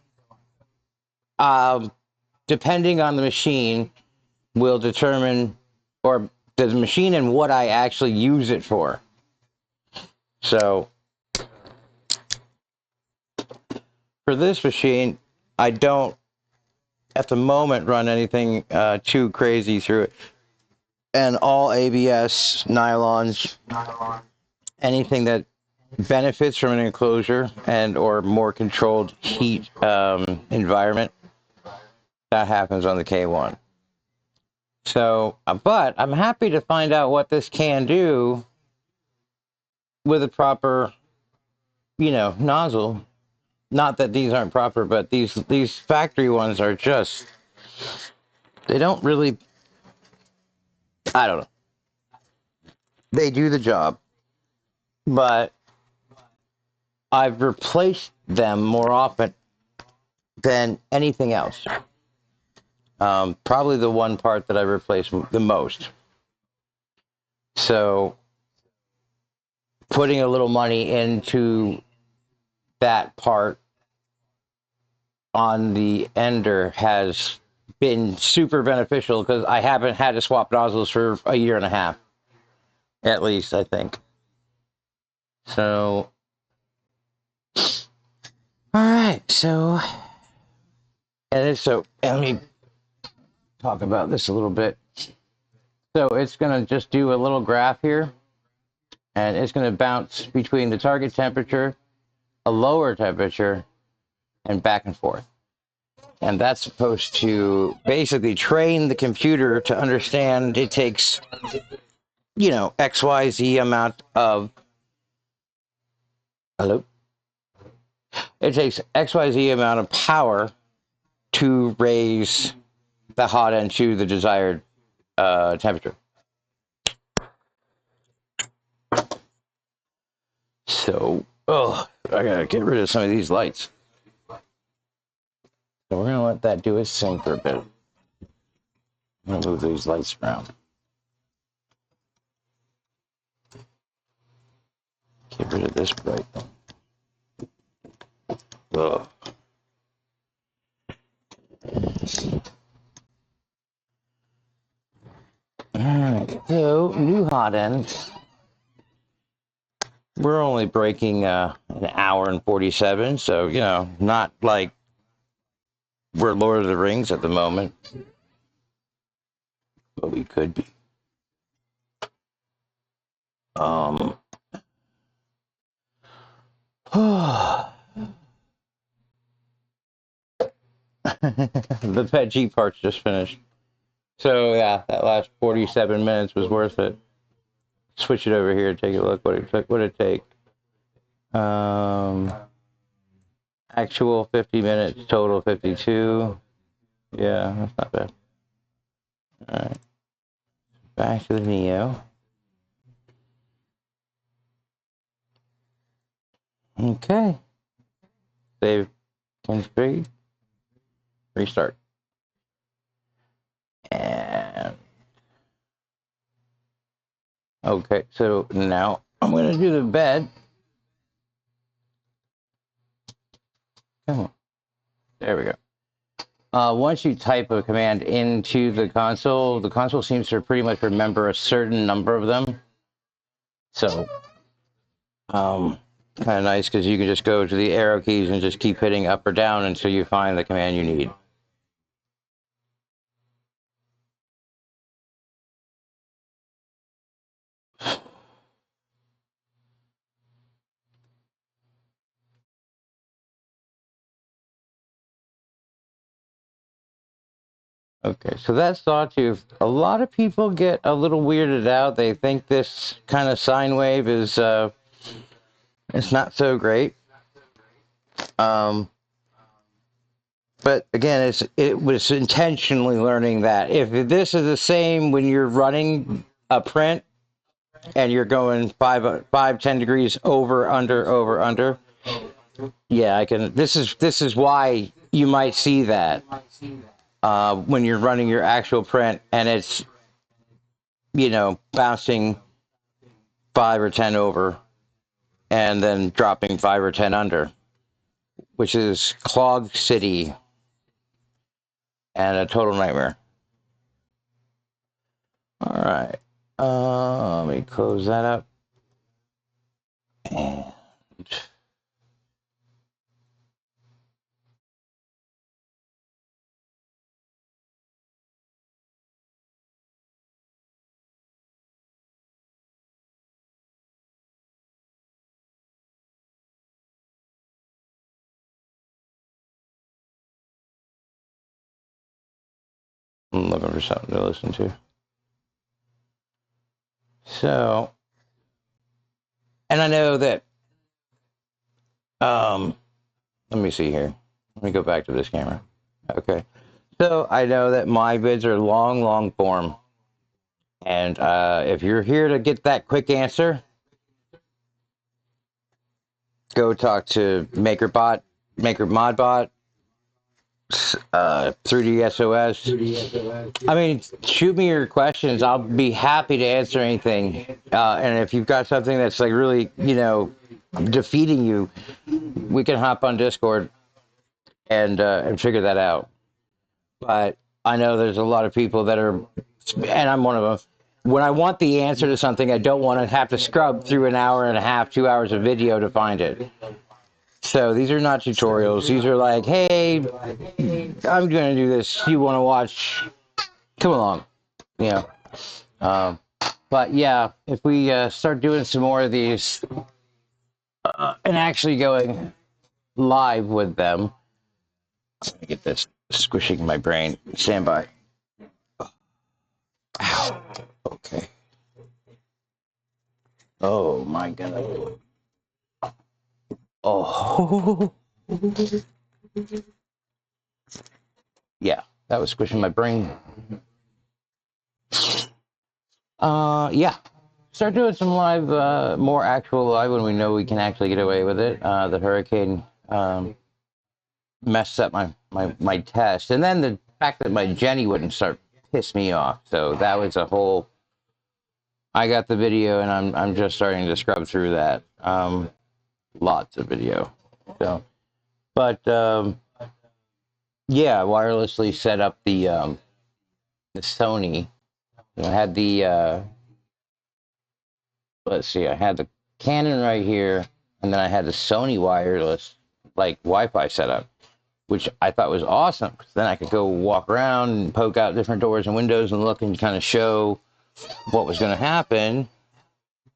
depending on the machine will determine, or the machine and what I actually use it for. So for this machine, I don't at the moment run anything too crazy through it. And all ABS, nylons, anything that benefits from an enclosure and or more controlled heat environment, that happens on the K1. So, but I'm happy to find out what this can do with a proper, nozzle. Not that these aren't proper, but these factory ones are just, they don't really, I don't know. They do the job, but I've replaced them more often than anything else. Probably the one part that I replace the most. So putting a little money into that part on the Ender has been super beneficial, because I haven't had to swap nozzles for a year and a half, at least, I think. So, all right. So, let me talk about this a little bit. So it's going to just do a little graph here, and it's going to bounce between the target temperature, a lower temperature, and back and forth. And that's supposed to basically train the computer to understand it takes, XYZ amount of, hello? It takes XYZ amount of power to raise the hot end to the desired temperature. So, I gotta get rid of some of these lights. So we're gonna let that do its thing for a bit. I'm gonna move these lights around. Get rid of this bright one. Ugh. Alright, so new hot end. We're only breaking an hour and 47, so, you know, not like we're Lord of the Rings at the moment. But we could be. The veggie part's just finished. So, yeah, that last 47 minutes was worth it. Switch it over here, take a look what it took. What did it take? Actual 50 minutes, total 52. Yeah, that's not bad. Alright. Back to the Neo. Okay. Save config. Restart. And okay, so now I'm gonna do the bed. Come on. There we go. Once you type a command into the console seems to pretty much remember a certain number of them. So, kind of nice because you can just go to the arrow keys and just keep hitting up or down until you find the command you need. Okay, so that sawtooth, a lot of people get a little weirded out. They think this kind of sine wave is, it's not so great. But again, it was intentionally learning that if this is the same when you're running a print and you're going 10 degrees over, under. Yeah, I can. This is why you might see that when you're running your actual print and it's, you know, bouncing 5 or 10 over and then dropping 5 or 10 under, which is clogged city and a total nightmare. All right. Let me close that up. And I'm looking for something to listen to. So, and I know that, let me see here. Let me go back to this camera. Okay. So I know that my vids are long form. And if you're here to get that quick answer, go talk to MakerBot, MakerModBot, 3D SOS. I mean, shoot me your questions. I'll be happy to answer anything. And if you've got something that's like really, you know, defeating you, we can hop on Discord and figure that out. But I know there's a lot of people that are, and I'm one of them. When I want the answer to something, I don't want to have to scrub through an hour and a half, 2 hours of video to find it. So these are not tutorials. These are like, hey, I'm going to do this. You want to watch? Come along. You know. But yeah, if we start doing some more of these and actually going live with them, let me get this squishing my brain. Stand by. Ow. Okay. Oh my God. Oh. Yeah, that was squishing my brain. Yeah. Start doing some live, more actual live when we know we can actually get away with it. The hurricane messed up my test. And then the fact that my Jenny wouldn't start pissed me off. So that was a whole, I got the video and I'm just starting to scrub through that. Lots of video. So, but yeah, wirelessly set up the Sony I had the let's see, I had the Canon right here, and then I had the Sony wireless like Wi-Fi setup, which I thought was awesome. 'Cause then I could go walk around and poke out different doors and windows and look and kind of show what was going to happen.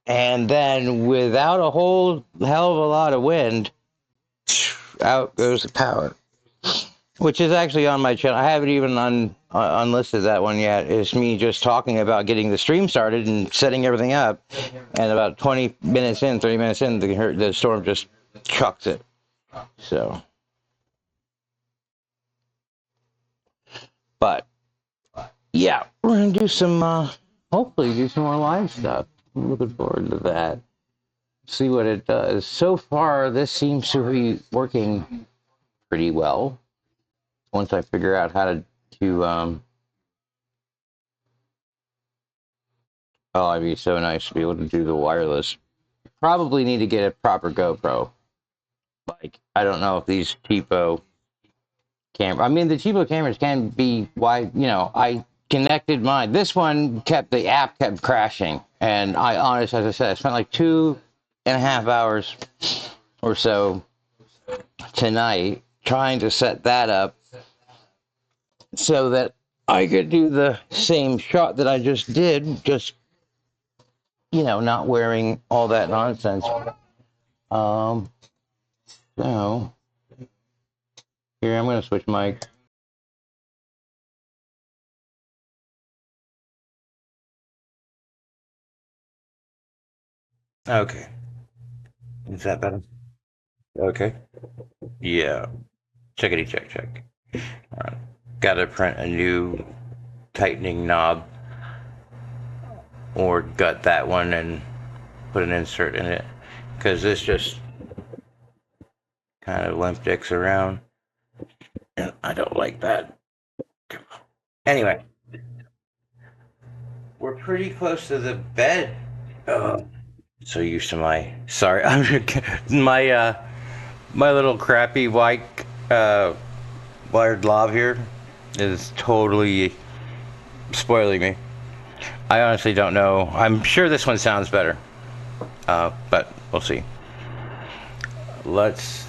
And then without a whole hell of a lot of wind, out goes the power. Which is actually on my channel. I haven't even unlisted that one yet. It's me just talking about getting the stream started and setting everything up. And about 20 minutes in, 30 minutes in, the storm just chucks it. So, but yeah, we're gonna do some, hopefully do some more live stuff. I'm looking forward to that. See what it does. So far, this seems to be working pretty well. Once I figure out how to oh, it'd be so nice to be able to do the wireless. Probably need to get a proper GoPro. Like, I don't know if these cheapo camera. I mean, the cheapo cameras can be wide. You know, I connected mine. This one the app kept crashing, and I honestly, as I said, I spent like 2.5 hours or so tonight trying to set that up so that I could do the same shot that I just did, just not wearing all that nonsense. So here I'm gonna switch mic. Okay, is that better? Okay. Yeah. Checkity check. All right. Got to print a new tightening knob or gut that one and put an insert in it because this just kind of limp dicks around and I don't like that. Anyway, we're pretty close to the bed. So used to my sorry, my little crappy white wired lob here is totally spoiling me. I honestly don't know. I'm sure this one sounds better, but we'll see. Let's.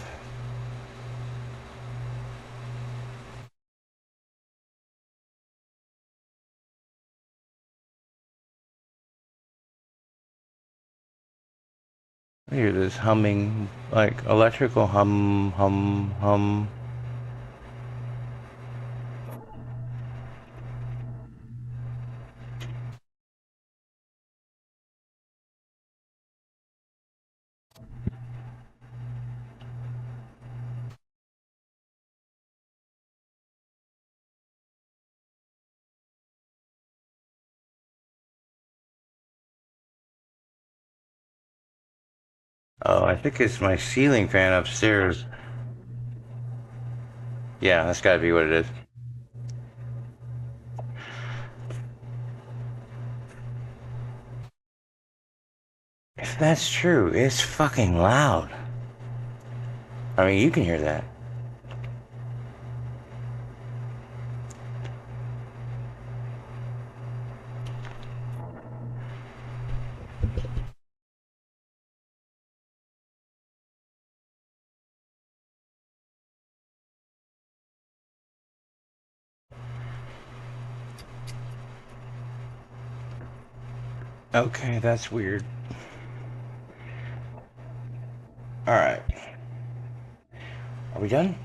I hear this humming, like electrical hum. Oh, I think it's my ceiling fan upstairs. Yeah, that's gotta be what it is. If that's true, it's fucking loud. I mean, you can hear that. Okay, that's weird. All right. Are we done?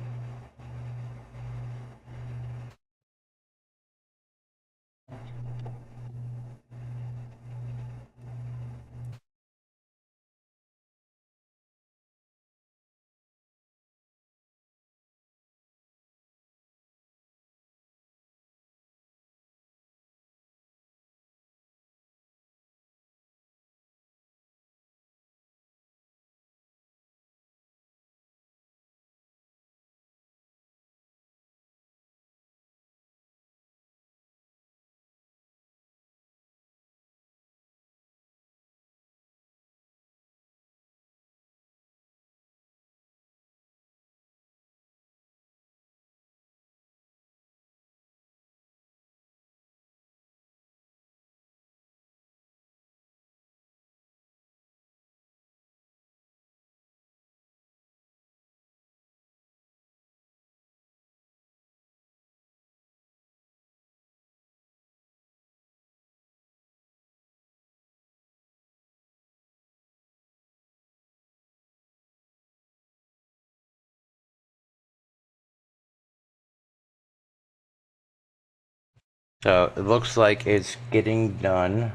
So it looks like it's getting done.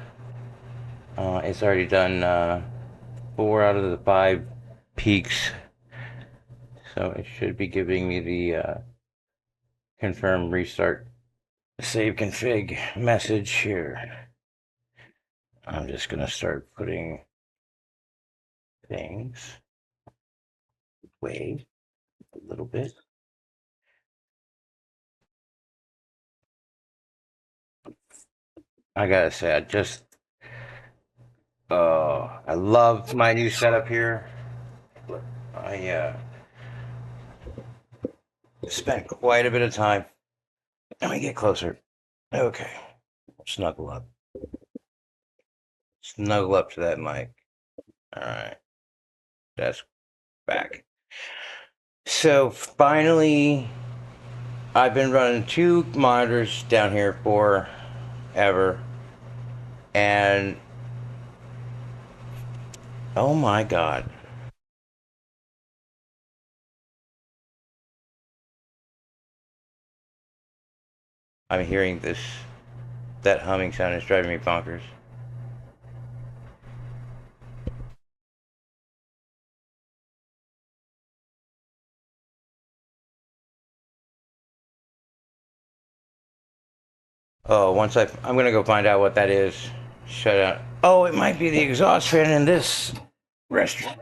It's already done 4 out of the 5 peaks. So it should be giving me the confirm restart save config message here. I'm just gonna start putting things away a little bit. I gotta say, I love my new setup here. I spent quite a bit of time. Let me get closer. Okay, snuggle up. Snuggle up to that mic. All right, that's back. So finally, I've been running 2 monitors down here forever, and oh my god. I'm hearing that humming sound is driving me bonkers. Oh, I'm gonna go find out what that is. Shut out. Oh, it might be the exhaust fan in this restaurant.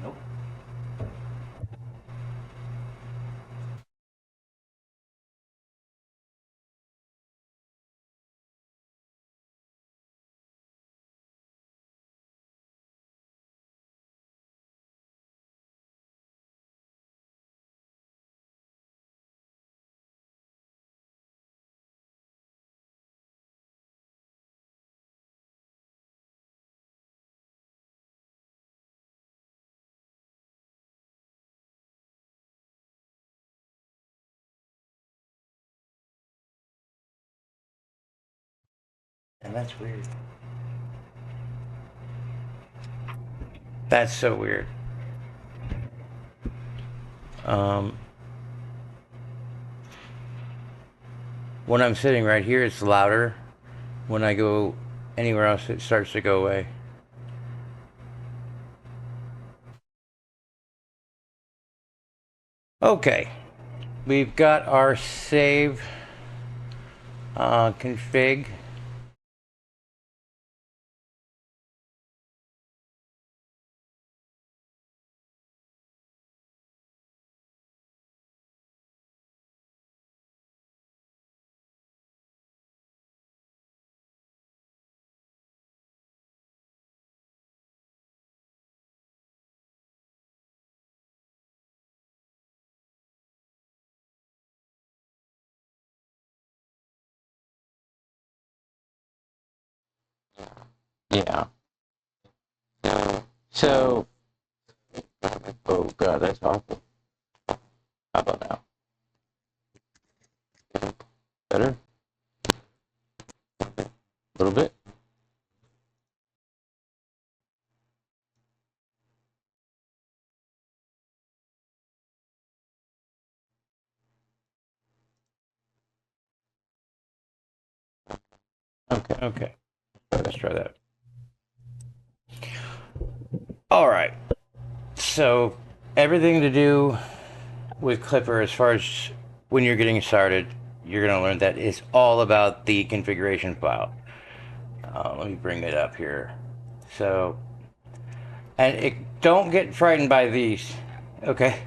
Nope. And that's weird. That's so weird. Um, when I'm sitting right here, it's louder. When I go anywhere else, it starts to go away. Okay, we've got our save config. Yeah. So, oh god, that's awful. How about now? Better? A little bit? Okay. Let's try that. All right. So, everything to do with Clipper, as far as when you're getting started, you're going to learn that it's all about the configuration file. Let me bring it up here. So, don't get frightened by these, okay?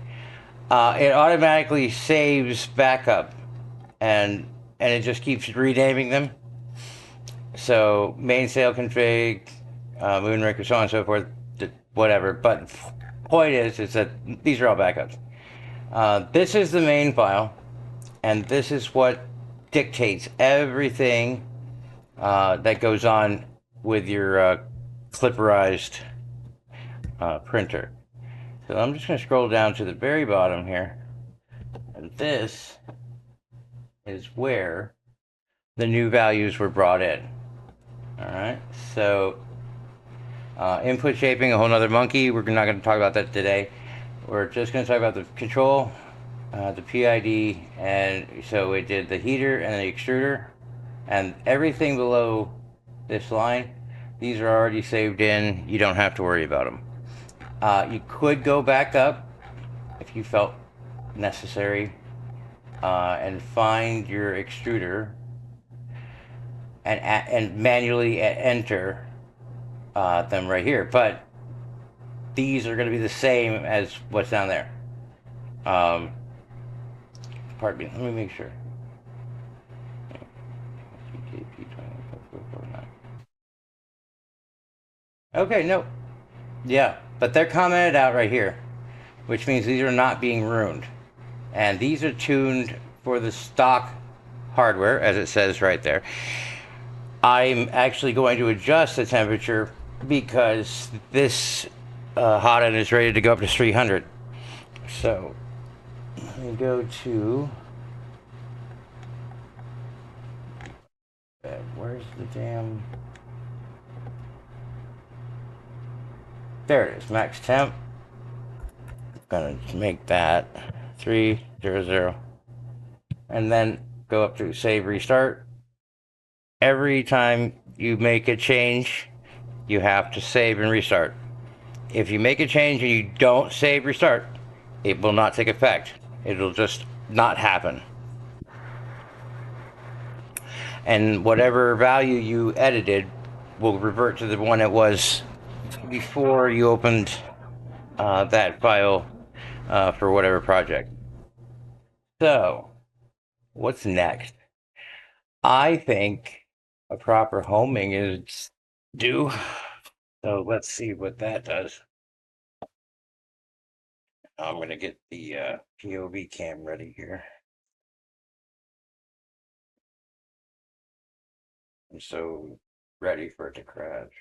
It automatically saves backup, and it just keeps renaming them. So mainsail config, moonraker, so on and so forth, whatever. But point is that these are all backups. This is the main file, and this is what dictates everything that goes on with your clipperized printer. So I'm just going to scroll down to the very bottom here, and this is where the new values were brought in. All right, so Input shaping, a whole nother monkey. We're not going to talk about that today. We're just going to talk about the control, the PID, and so it did the heater and the extruder, and everything below this line. These are already saved in. You don't have to worry about them. You could go back up if you felt necessary and find your extruder and manually enter them right here. But these are going to be the same as what's down there. Pardon me, let me make sure. Okay, no. Yeah, but they're commented out right here, which means these are not being ruined. And these are tuned for the stock hardware, as it says right there. I'm actually going to adjust the temperature because this hotend is ready to go up to 300. So let me go to, where's the damn, there it is, max temp. I'm gonna make that 300 and then go up to save restart. Every time you make a change, you have to save and restart. If you make a change and you don't save restart, it will not take effect. It'll just not happen. And whatever value you edited will revert to the one it was before you opened that file for whatever project. So, what's next? I think a proper homing is due. So let's see what that does. I'm going to get the POV cam ready here. I'm so ready for it to crash.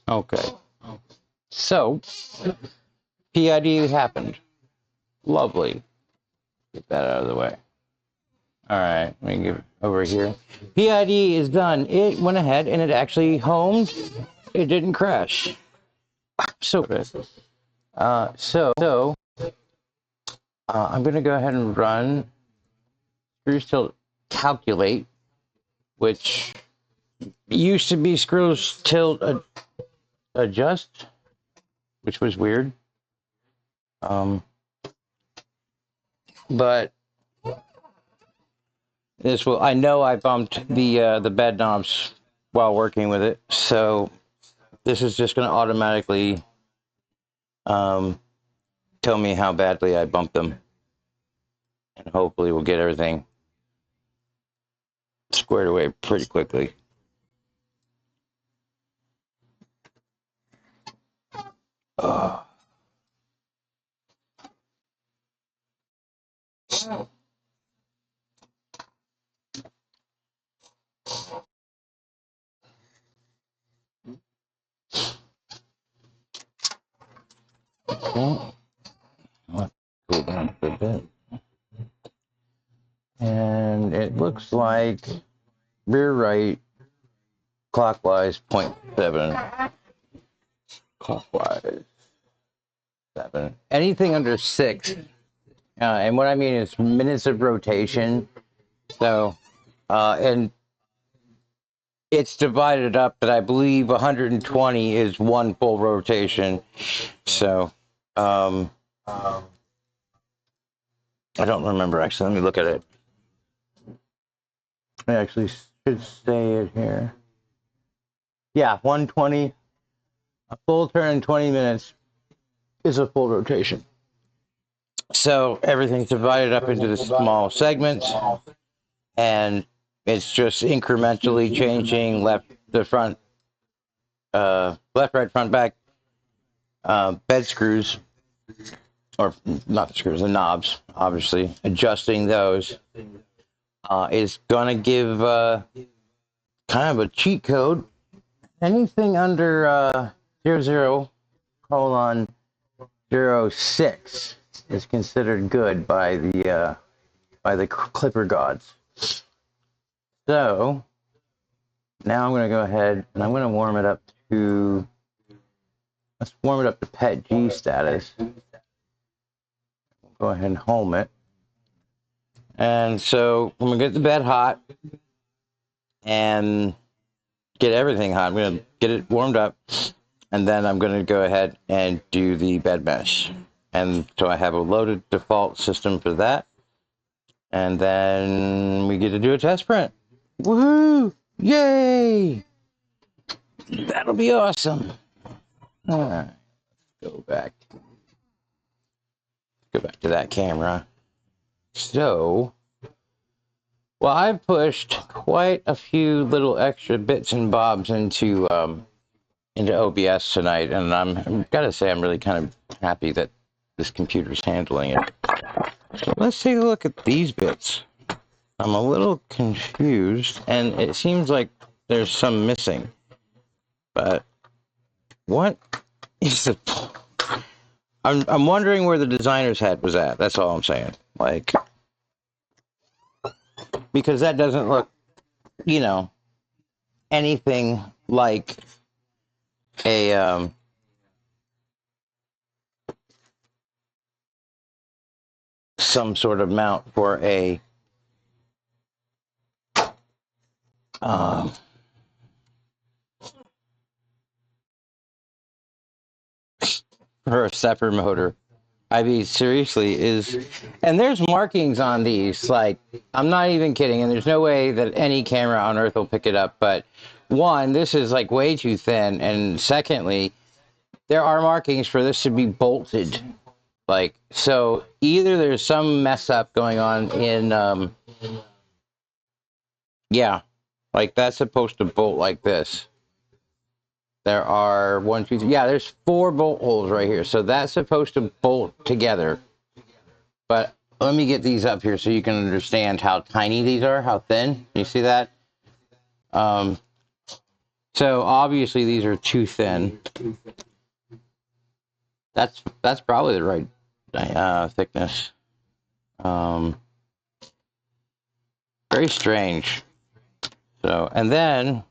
Okay. So, PID happened. Lovely. Get that out of the way. All right, let me get over here. PID is done. It went ahead and it actually homed. It didn't crash. So good. I'm going to go ahead and run screws till calculate, which used to be screws till adjust, which was weird. But this will. I know I bumped the bed knobs while working with it, so this is just going to automatically tell me how badly I bumped them, and hopefully we'll get everything squared away pretty quickly. Oh. Okay. Let's go down for a bit. And it looks like rear right clockwise 0.7. Clockwise 7. Anything under 6. And what I mean is minutes of rotation. So, and it's divided up, but I believe 120 is one full rotation. So, I don't remember actually. Let me look at it. I actually should say it here. Yeah, 120. A full turn in 20 minutes is a full rotation. So everything's divided up into the small segments, and it's just incrementally changing left, right, front, back, bed screws or not the screws, the knobs, obviously. Adjusting those is going to give kind of a cheat code. Anything under 00:06 is considered good by the clipper gods. So now I'm going to go ahead and I'm going to warm it up to, let's warm it up to pet G status. Go ahead and home it. And so I'm going to get the bed hot and get everything hot. I'm going to get it warmed up, and then I'm going to go ahead and do the bed mesh. And so I have a loaded default system for that. And then we get to do a test print. Woohoo! Yay! That'll be awesome. All right, go back to that camera. So, well, I've pushed quite a few little extra bits and bobs into OBS tonight, and I'm gotta say I'm really kind of happy that this computer's handling it. So let's take a look at these bits. I'm a little confused, and it seems like there's some missing. But what is the? I'm wondering where the designer's head was at. That's all I'm saying. Like, because that doesn't look, you know, anything like a some sort of mount for a um, for a stepper motor. I mean, seriously, and there's markings on these, like, I'm not even kidding, and there's no way that any camera on Earth will pick it up, but one, this is, like, way too thin, and secondly, there are markings for this to be bolted, like, so either there's some mess up going on in, yeah, like, that's supposed to bolt like this. There are 1, 2, 3, yeah, there's 4 bolt holes right here, so that's supposed to bolt together. But let me get these up here so you can understand how tiny these are, how thin. You see that? So obviously these are too thin. That's probably the right thickness. Very strange. So, and then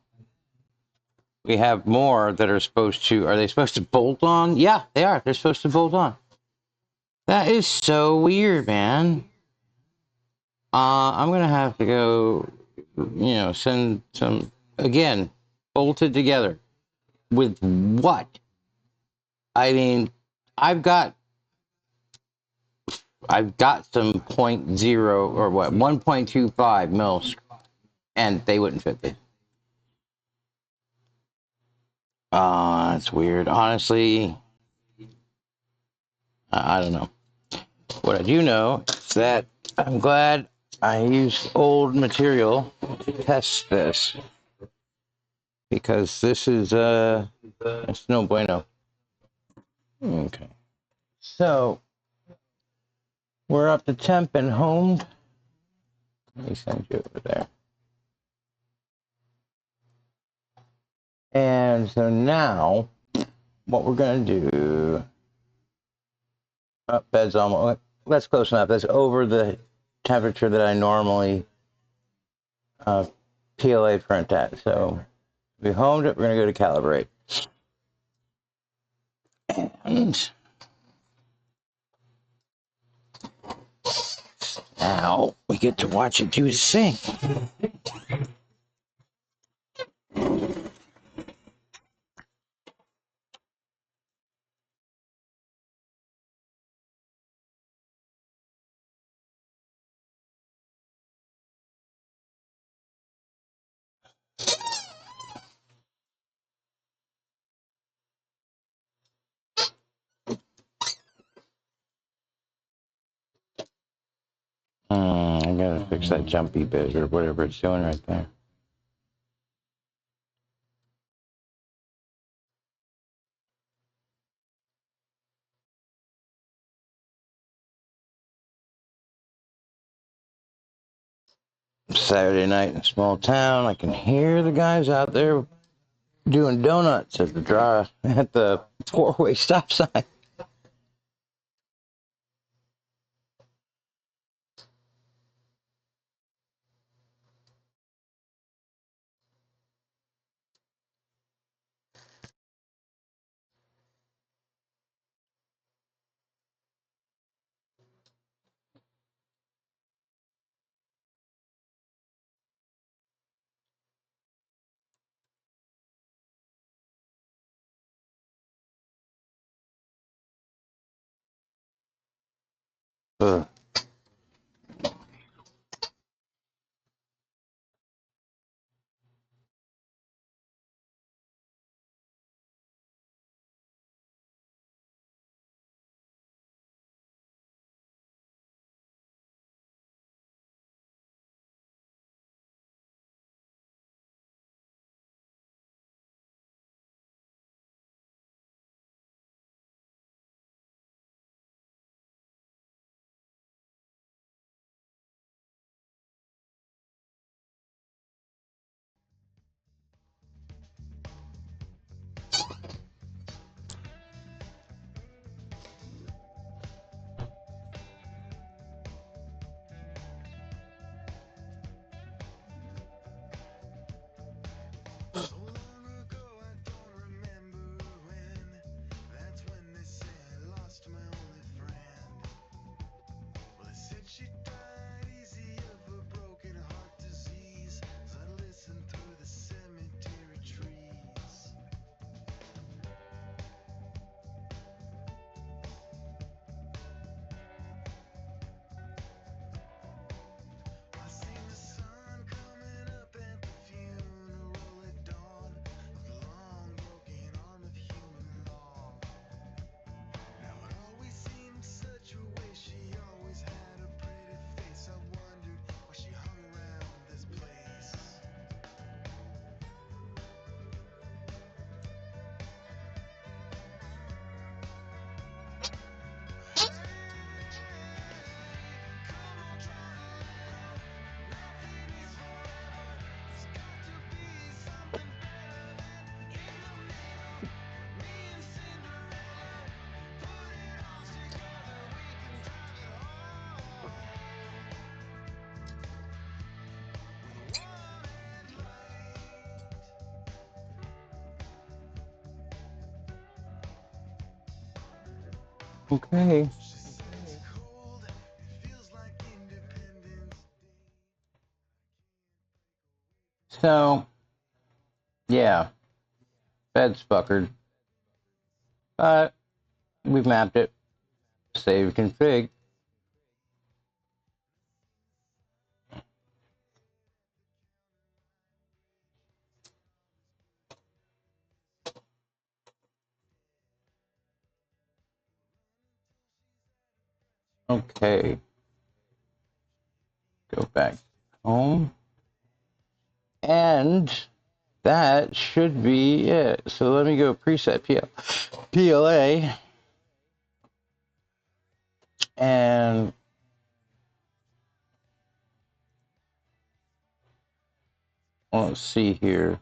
we have more that are supposed to, are they supposed to bolt on? Yeah, they are. They're supposed to bolt on. That is so weird, man. I'm going to have to go, you know, send some, again, bolted together. With what? I mean, I've got some 0.0 or what, 1.25 mils, and they wouldn't fit this. That's weird. Honestly, I don't know. What I do know is that I'm glad I used old material to test this, because this is it's no bueno. Okay, so we're up to temp and homed. Let me send you over there. And so now, what we're going to do, bed's almost, that's close enough. That's over the temperature that I normally PLA print at. So we homed it, we're going to go to calibrate. And now we get to watch it do its thing. I gotta fix that jumpy bit or whatever it's doing right there. Saturday night in a small town. I can hear the guys out there doing donuts at the four-way stop sign. Ugh. So long ago, I don't remember when. That's when they say I lost my only friend. Well, they said she died easy of a broken heart disease. As I listened through the cemetery trees. I seen the sun coming up at the funeral at dawn of the long broken arm of human law. Now it always seemed such a waste. She always had a pretty face. I wondered why she hung around this place. Come on, try to live. Nothing is forever. There's got to be something better than in the middle. Me and Cinderella put it all together. We can drive it home with one headlight. Okay. She said it's cold. It feels like Independence Day. So, yeah, bed's fuckered. But we've mapped it. Save config. Okay. Go back home. And that should be it. So let me go preset PLA. And let's see here.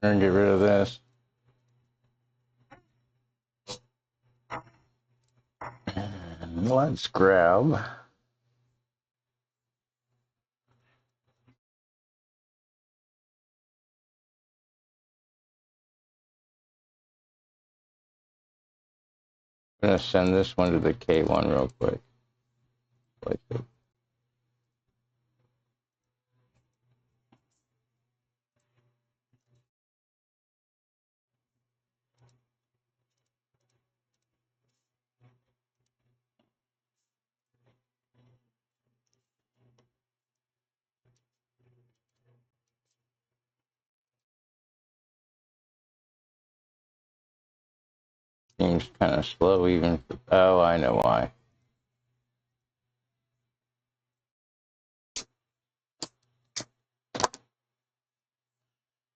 And get rid of this. And let's grab I'm gonna send this one to the K1 real quick. Like it. Seems kind of slow even. Oh, I know why.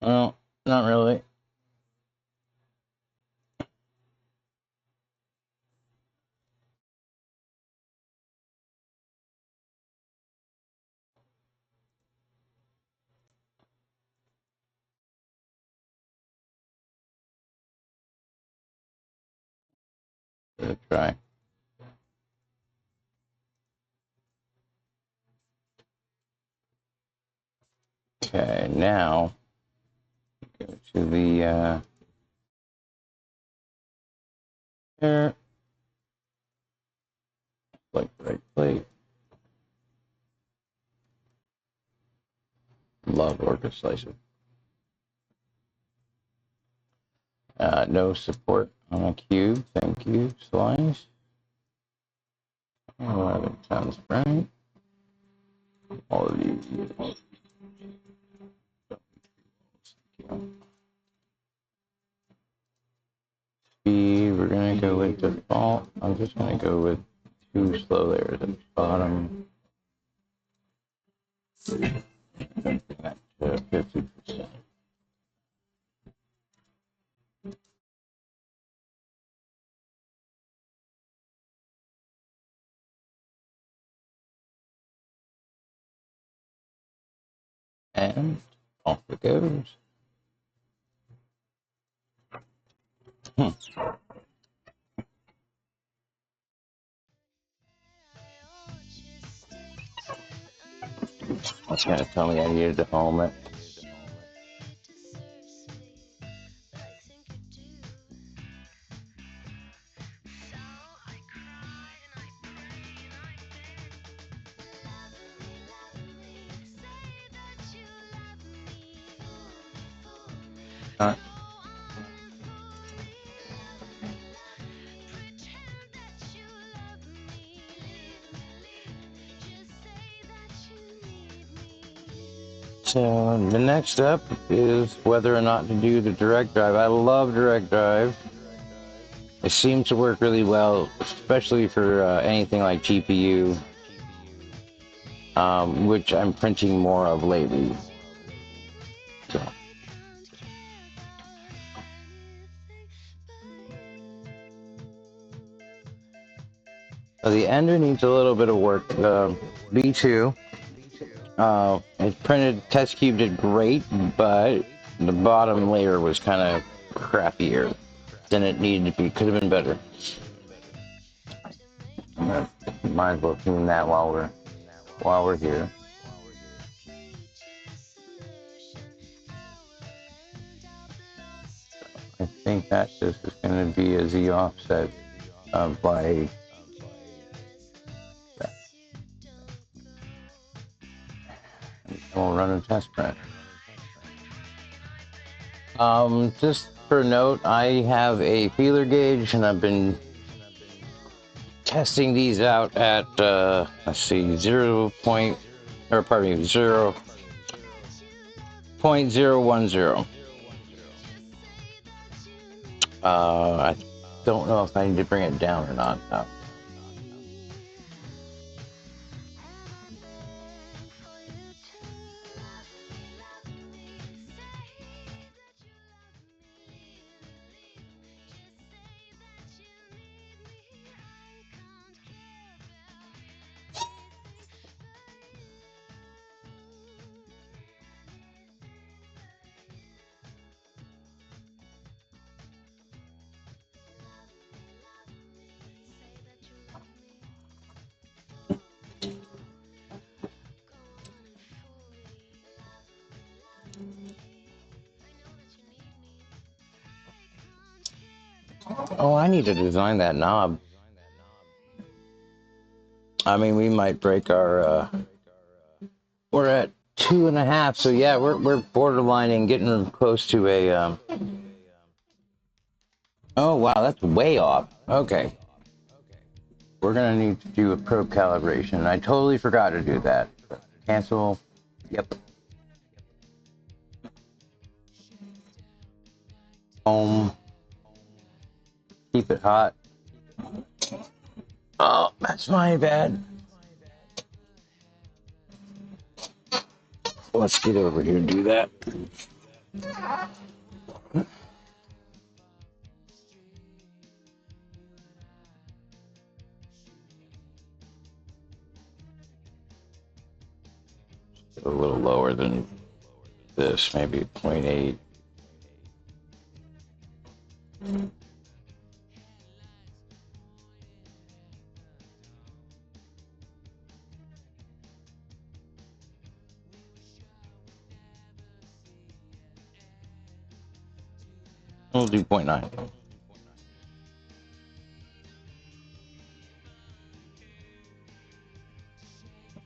Well, not really. Let's try. Okay, now go to the there, like right plate. Love orca slicer. No support on a cube. Thank you, Slice. Oh, that sounds right. All of you. Speed, we're gonna go with default. I'm just gonna go with 2 slow layers at the bottom. Back to 50%. And off it goes. That's gonna tell me I needed a helmet. Uh, So the next step is whether or not to do the direct drive. I love direct drive. It seems to work really well, especially for anything like GPU, which I'm printing more of lately. So the Ender needs a little bit of work. V2, it printed, test cube did great, but the bottom layer was kind of crappier than it needed to be. Could have been better. Might as well clean that while we're here. I think that just is going to be a Z offset by. We'll run a test print. Just for a note, I have a feeler gauge, and I've been testing these out at let's see, 0.010. I don't know if I need to bring it down or not. No. Oh, I need to design that knob. I mean, we might break our. We're at 2.5, so yeah, we're borderlining, getting close to a. Oh wow, that's way off. Okay, we're gonna need to do a probe calibration. I totally forgot to do that. Cancel. Yep. Home. Keep it hot. Oh, that's my bad. Let's get over here and do that. A little lower than this, maybe 0.8. We'll do 0.9.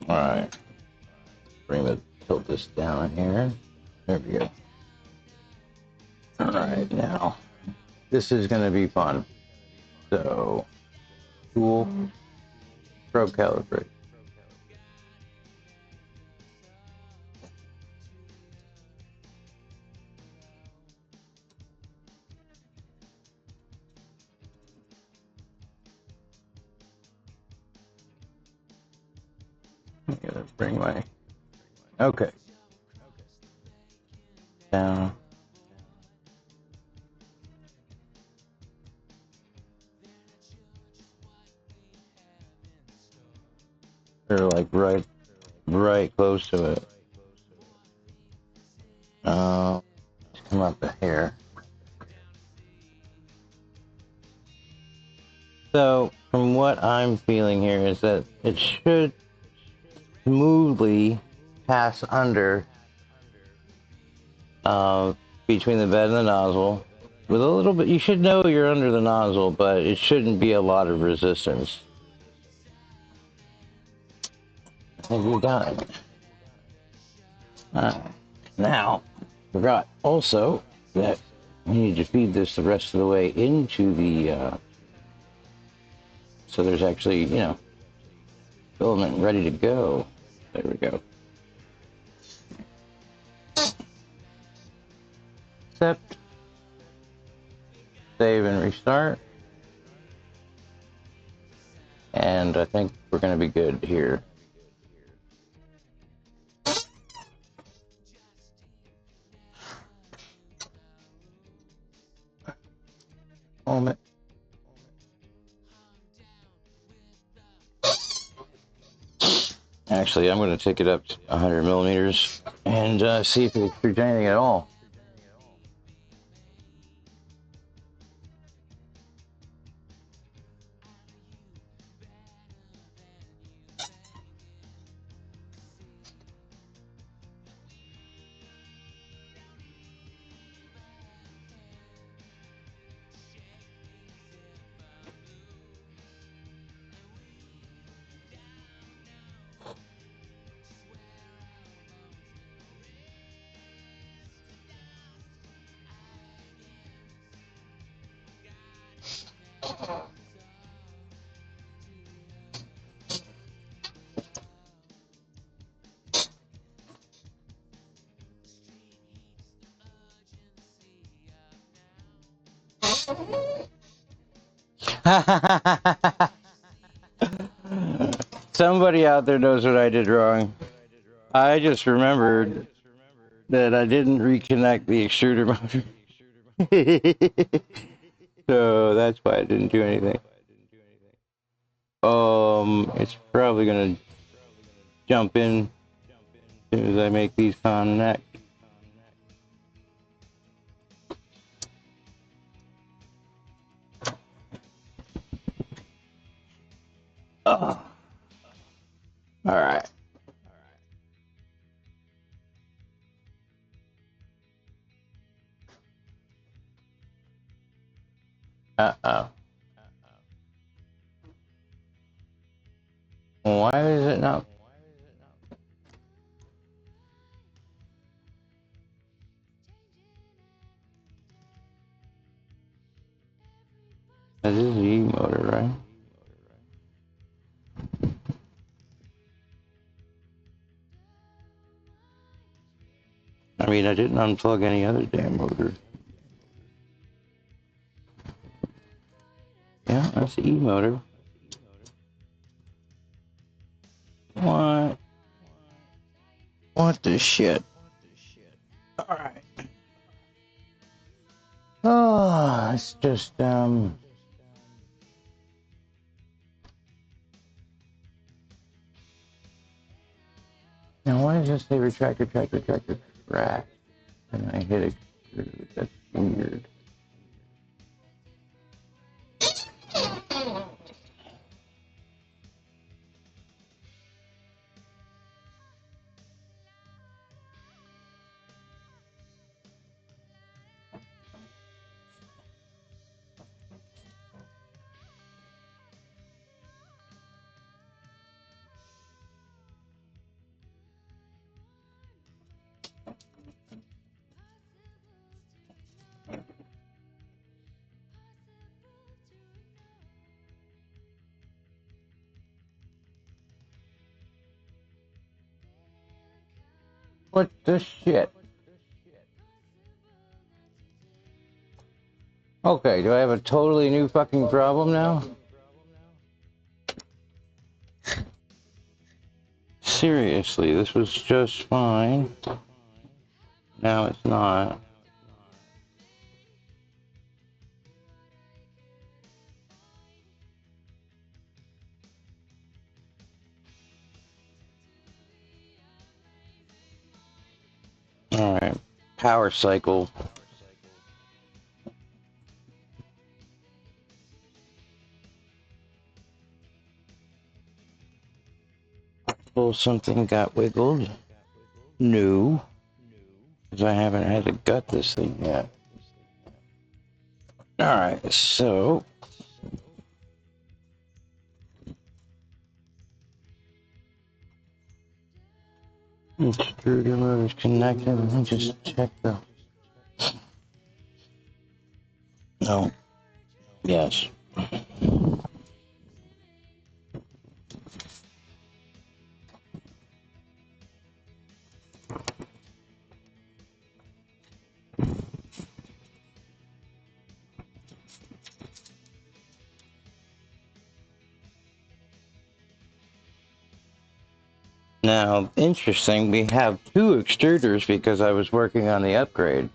All right. Tilt this down here. There we go. All right, now this is going to be fun. So, tool, probe calibrate. I'm gonna bring my okay down. They're like right close to it. Come up a hair. So, from what I'm feeling here is that it should smoothly pass under between the bed and the nozzle. With a little bit, you should know you're under the nozzle, but it shouldn't be a lot of resistance. I think you're done. Now, forgot also that we need to feed this the rest of the way into the, so there's actually, you know, filament ready to go. There we go. Accept, save and restart. And I think we're going to be good here. Moment. Actually, I'm going to take it up to 100 millimeters and see if it extrudes anything at all. Somebody out there knows what I did wrong. I just remembered that I didn't reconnect the extruder motor. So that's why I didn't do anything. It's probably gonna jump in as soon as I make these connect. Oh. All right. Uh-oh. Why is it not? This is the E motor, right? I mean, I didn't unplug any other damn motor. That's the E motor. What? What the shit? Alright. Oh, it's just, Now why does this say retractor, tractor, track? And I hit it. That's weird. What the shit? Okay, do I have a totally new fucking problem now? Seriously, this was just fine. Now it's not. Alright, power cycle. Oh, something got wiggled. No, because I haven't had to gut this thing yet. Alright, so extruder motor's connected. Let me just check the. No. Yes. Now, interesting, we have two extruders because I was working on the upgrade.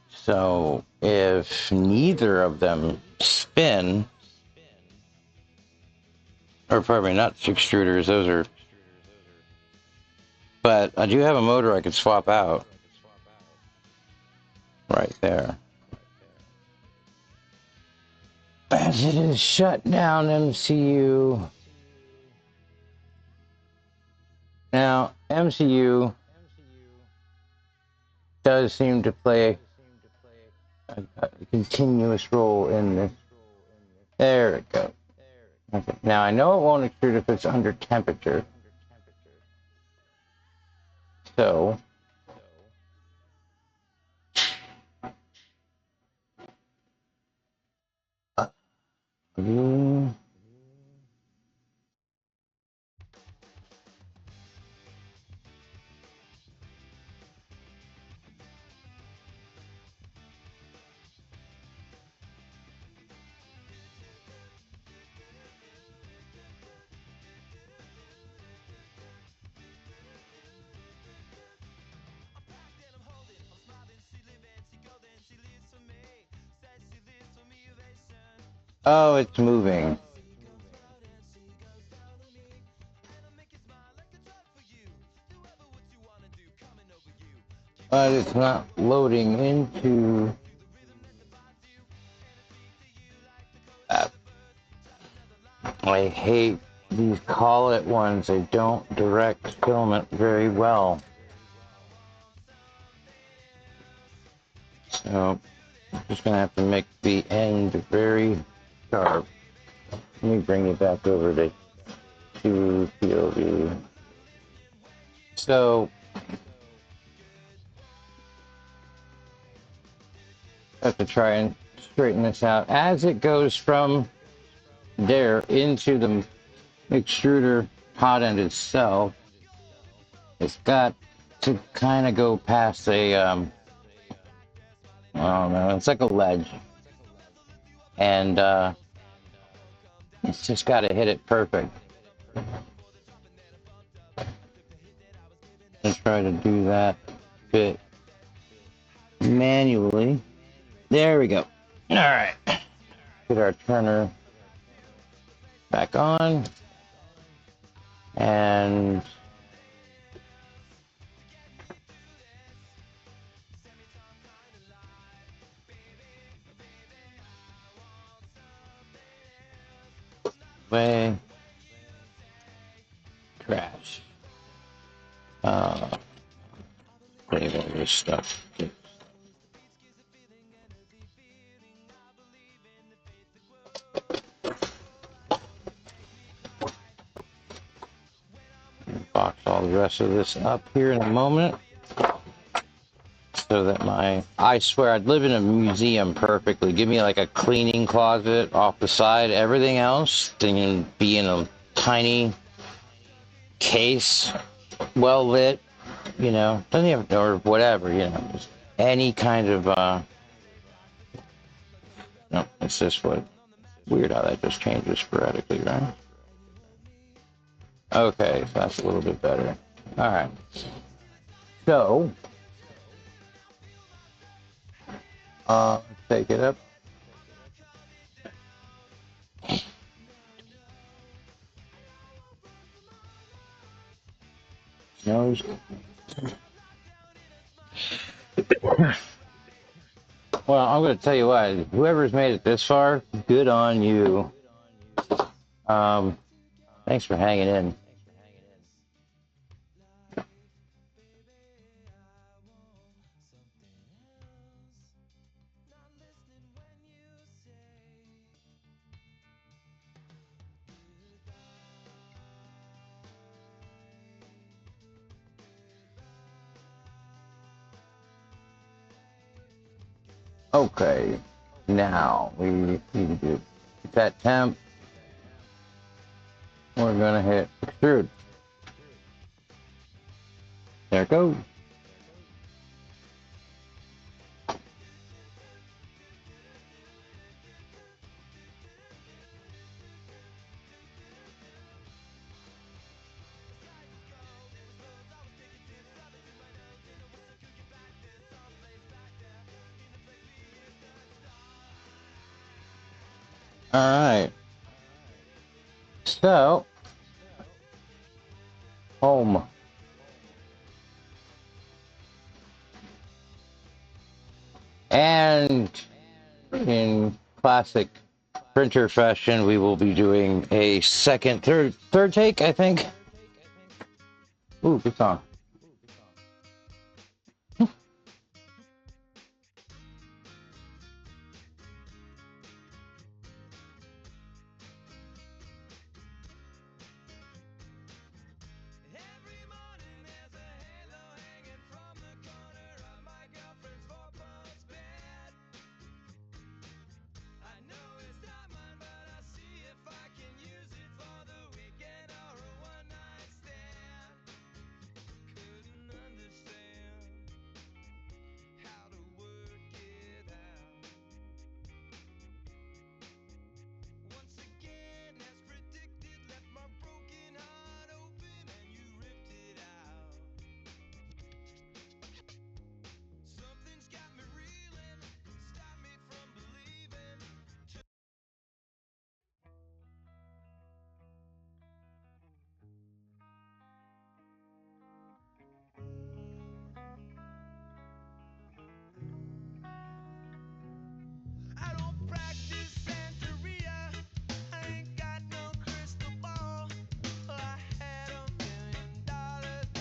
So, if neither of them spin, or probably not extruders, those are. But I do have a motor I could swap out. Right there. As it is shut down, MCU. Now, MCU does seem to play a continuous role in this. There it goes. Okay. Now, I know it won't extrude if it's under temperature. So, mm, oh, it's moving. But it's not loading into. I hate these call it ones. They don't direct filament very well. So, I'm just going to have to make the end very sharp. Let me bring it back over to POV. So, I have to try and straighten this out. As it goes from there into the extruder hot end itself, it's got to kind of go past a, I don't know, it's like a ledge. And It's just got to hit it perfect. Let's try to do that bit manually. There we go. All right. Get our turner back on. And way crash. Save all this stuff. Box all the rest of this up here in a moment. So that I swear I'd live in a museum perfectly. Give me like a cleaning closet off the side. Everything else can be in a tiny case, well lit, you know, doesn't even, or whatever, you know, just any kind of, no, it's just what, weird how that just changes sporadically, right? Okay, so that's a little bit better. All right. So, take it up. Nose. Well, I'm going to tell you what, whoever's made it this far, good on you. Thanks for hanging in. Okay, now we need to do that temp. We're going to hit extrude. There it goes. All right. So, home. And in classic printer fashion, we will be doing a third take, I think. Ooh, good song. I don't practice Santeria. I ain't got no crystal ball. I had $1 million, but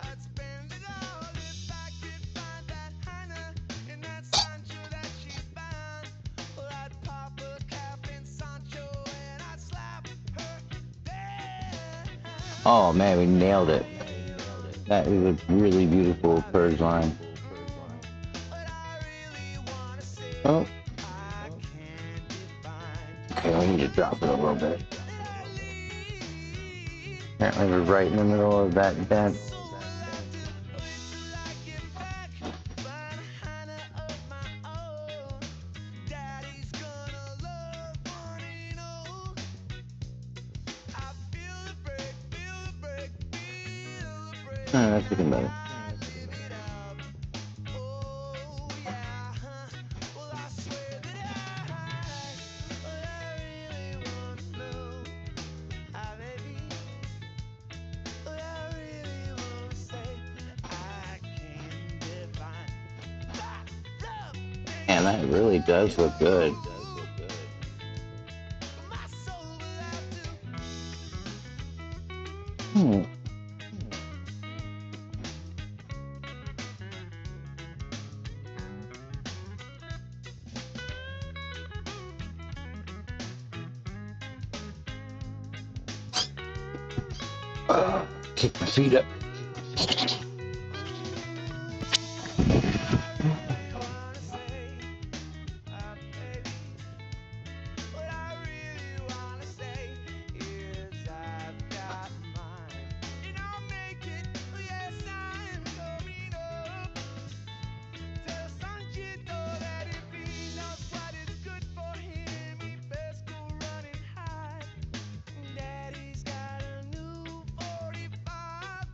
I'd spend it all if I could find that Heiner in that Sancho that she's bound. Well, I'd pop a cap in Sancho and I'd slap her dead. Oh man, we nailed it. That is a really beautiful purge line. But I really wanna say Oh, I can't define. okay, we need to drop it a little bit. Apparently we're right in the middle of that dent. That's looking better. live it up. Oh yeah. Well, I swear that I really wanna know. Baby, what I really wanna say, I can't define that love, Man, baby. that really does look good. My soul will have to. Hmm. Kick my feet up. What I really wanna say, baby. What I really wanna say is I've got mine, and I'll make it. Yes, I'm coming up. Tell Sanchito that if he knows what is good for him, he best go run and hide. Daddy's got a new 45,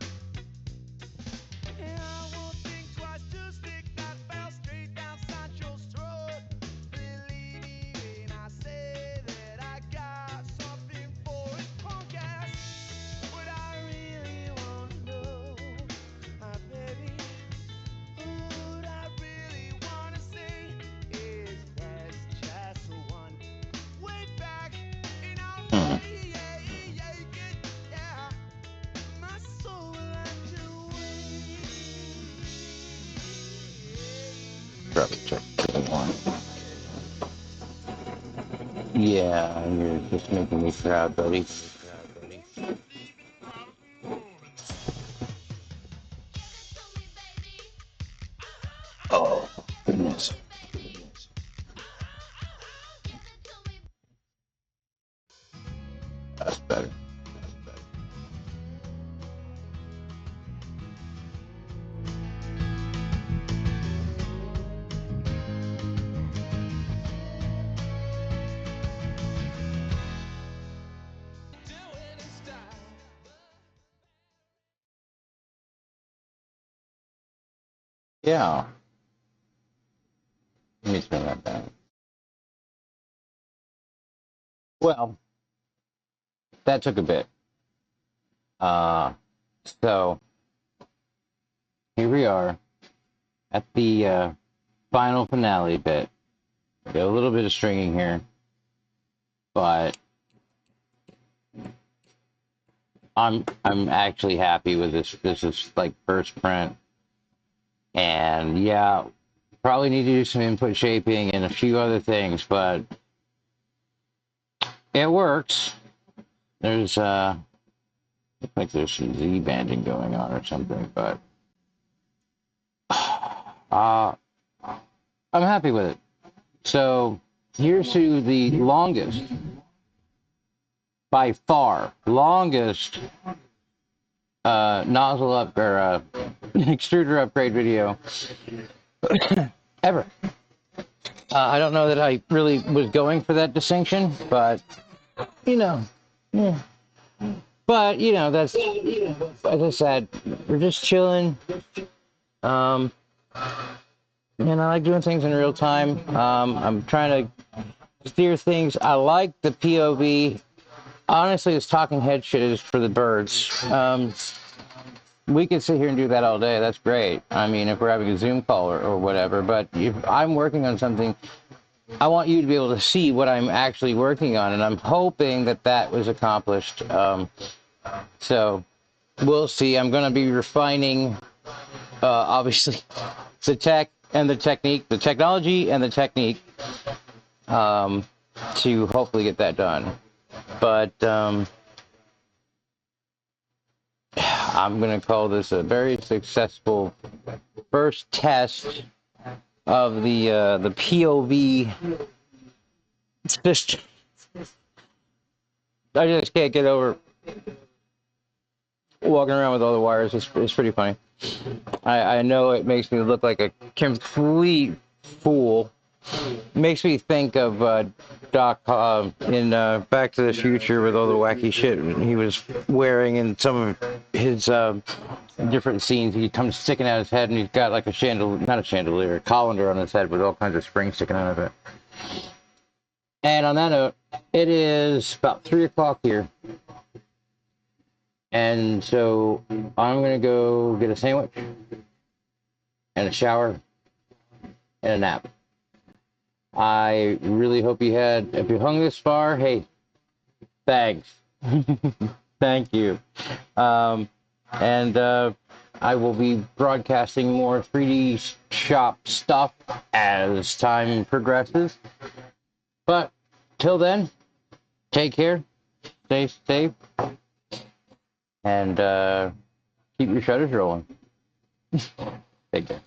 and I won't think twice to stick that bell straight down Sancho's throat. Believe me when I say that I got something for his punk ass. What I really wanna know, baby, what I really wanna say is there's just one way back, and I'll Hmm. make it, yeah. My soul will have to wait. Probably check the one. Yeah, you're just making me proud, buddy. Oh, goodness. That's better. Yeah. Let me turn that down. Well, that took a bit. Uh, so here we are at the final finale bit. Got a little bit of stringing here, but I'm actually happy with this. This is like first print, and yeah, probably need to do some input shaping and a few other things, but it works. There's looks like there's some Z banding going on or something, but I'm happy with it. So here's to the longest, by far, longest nozzle up or extruder upgrade video ever. I don't know that I really was going for that distinction, but you know, yeah. But you know, that's as I said, we're just chilling. Um, and I like doing things in real time. I'm trying to steer things. I like the POV. Honestly, this talking head shit is for the birds. We could sit here and do that all day. That's great. I mean, if we're having a Zoom call or whatever. But if I'm working on something, I want you to be able to see what I'm actually working on, and I'm hoping that that was accomplished. So we'll see. I'm going to be refining, obviously, the tech and the technique, the technology and the technique, to hopefully get that done. But I'm going to call this a very successful first test of the POV. It's just, I just can't get over walking around with all the wires. It's pretty funny. I know it makes me look like a complete fool, makes me think of Doc in Back to the Future with all the wacky shit he was wearing in some of his different scenes. He comes sticking out his head, and he's got like a chandelier, not a chandelier, a colander on his head with all kinds of springs sticking out of it. And on that note, it is about 3 o'clock here. And so I'm going to go get a sandwich and a shower and a nap. I really hope you had, if you hung this far, hey, thanks. Thank you. And I will be broadcasting more 3D shop stuff as time progresses. But till then, take care, stay safe, and keep your shutters rolling. Take care.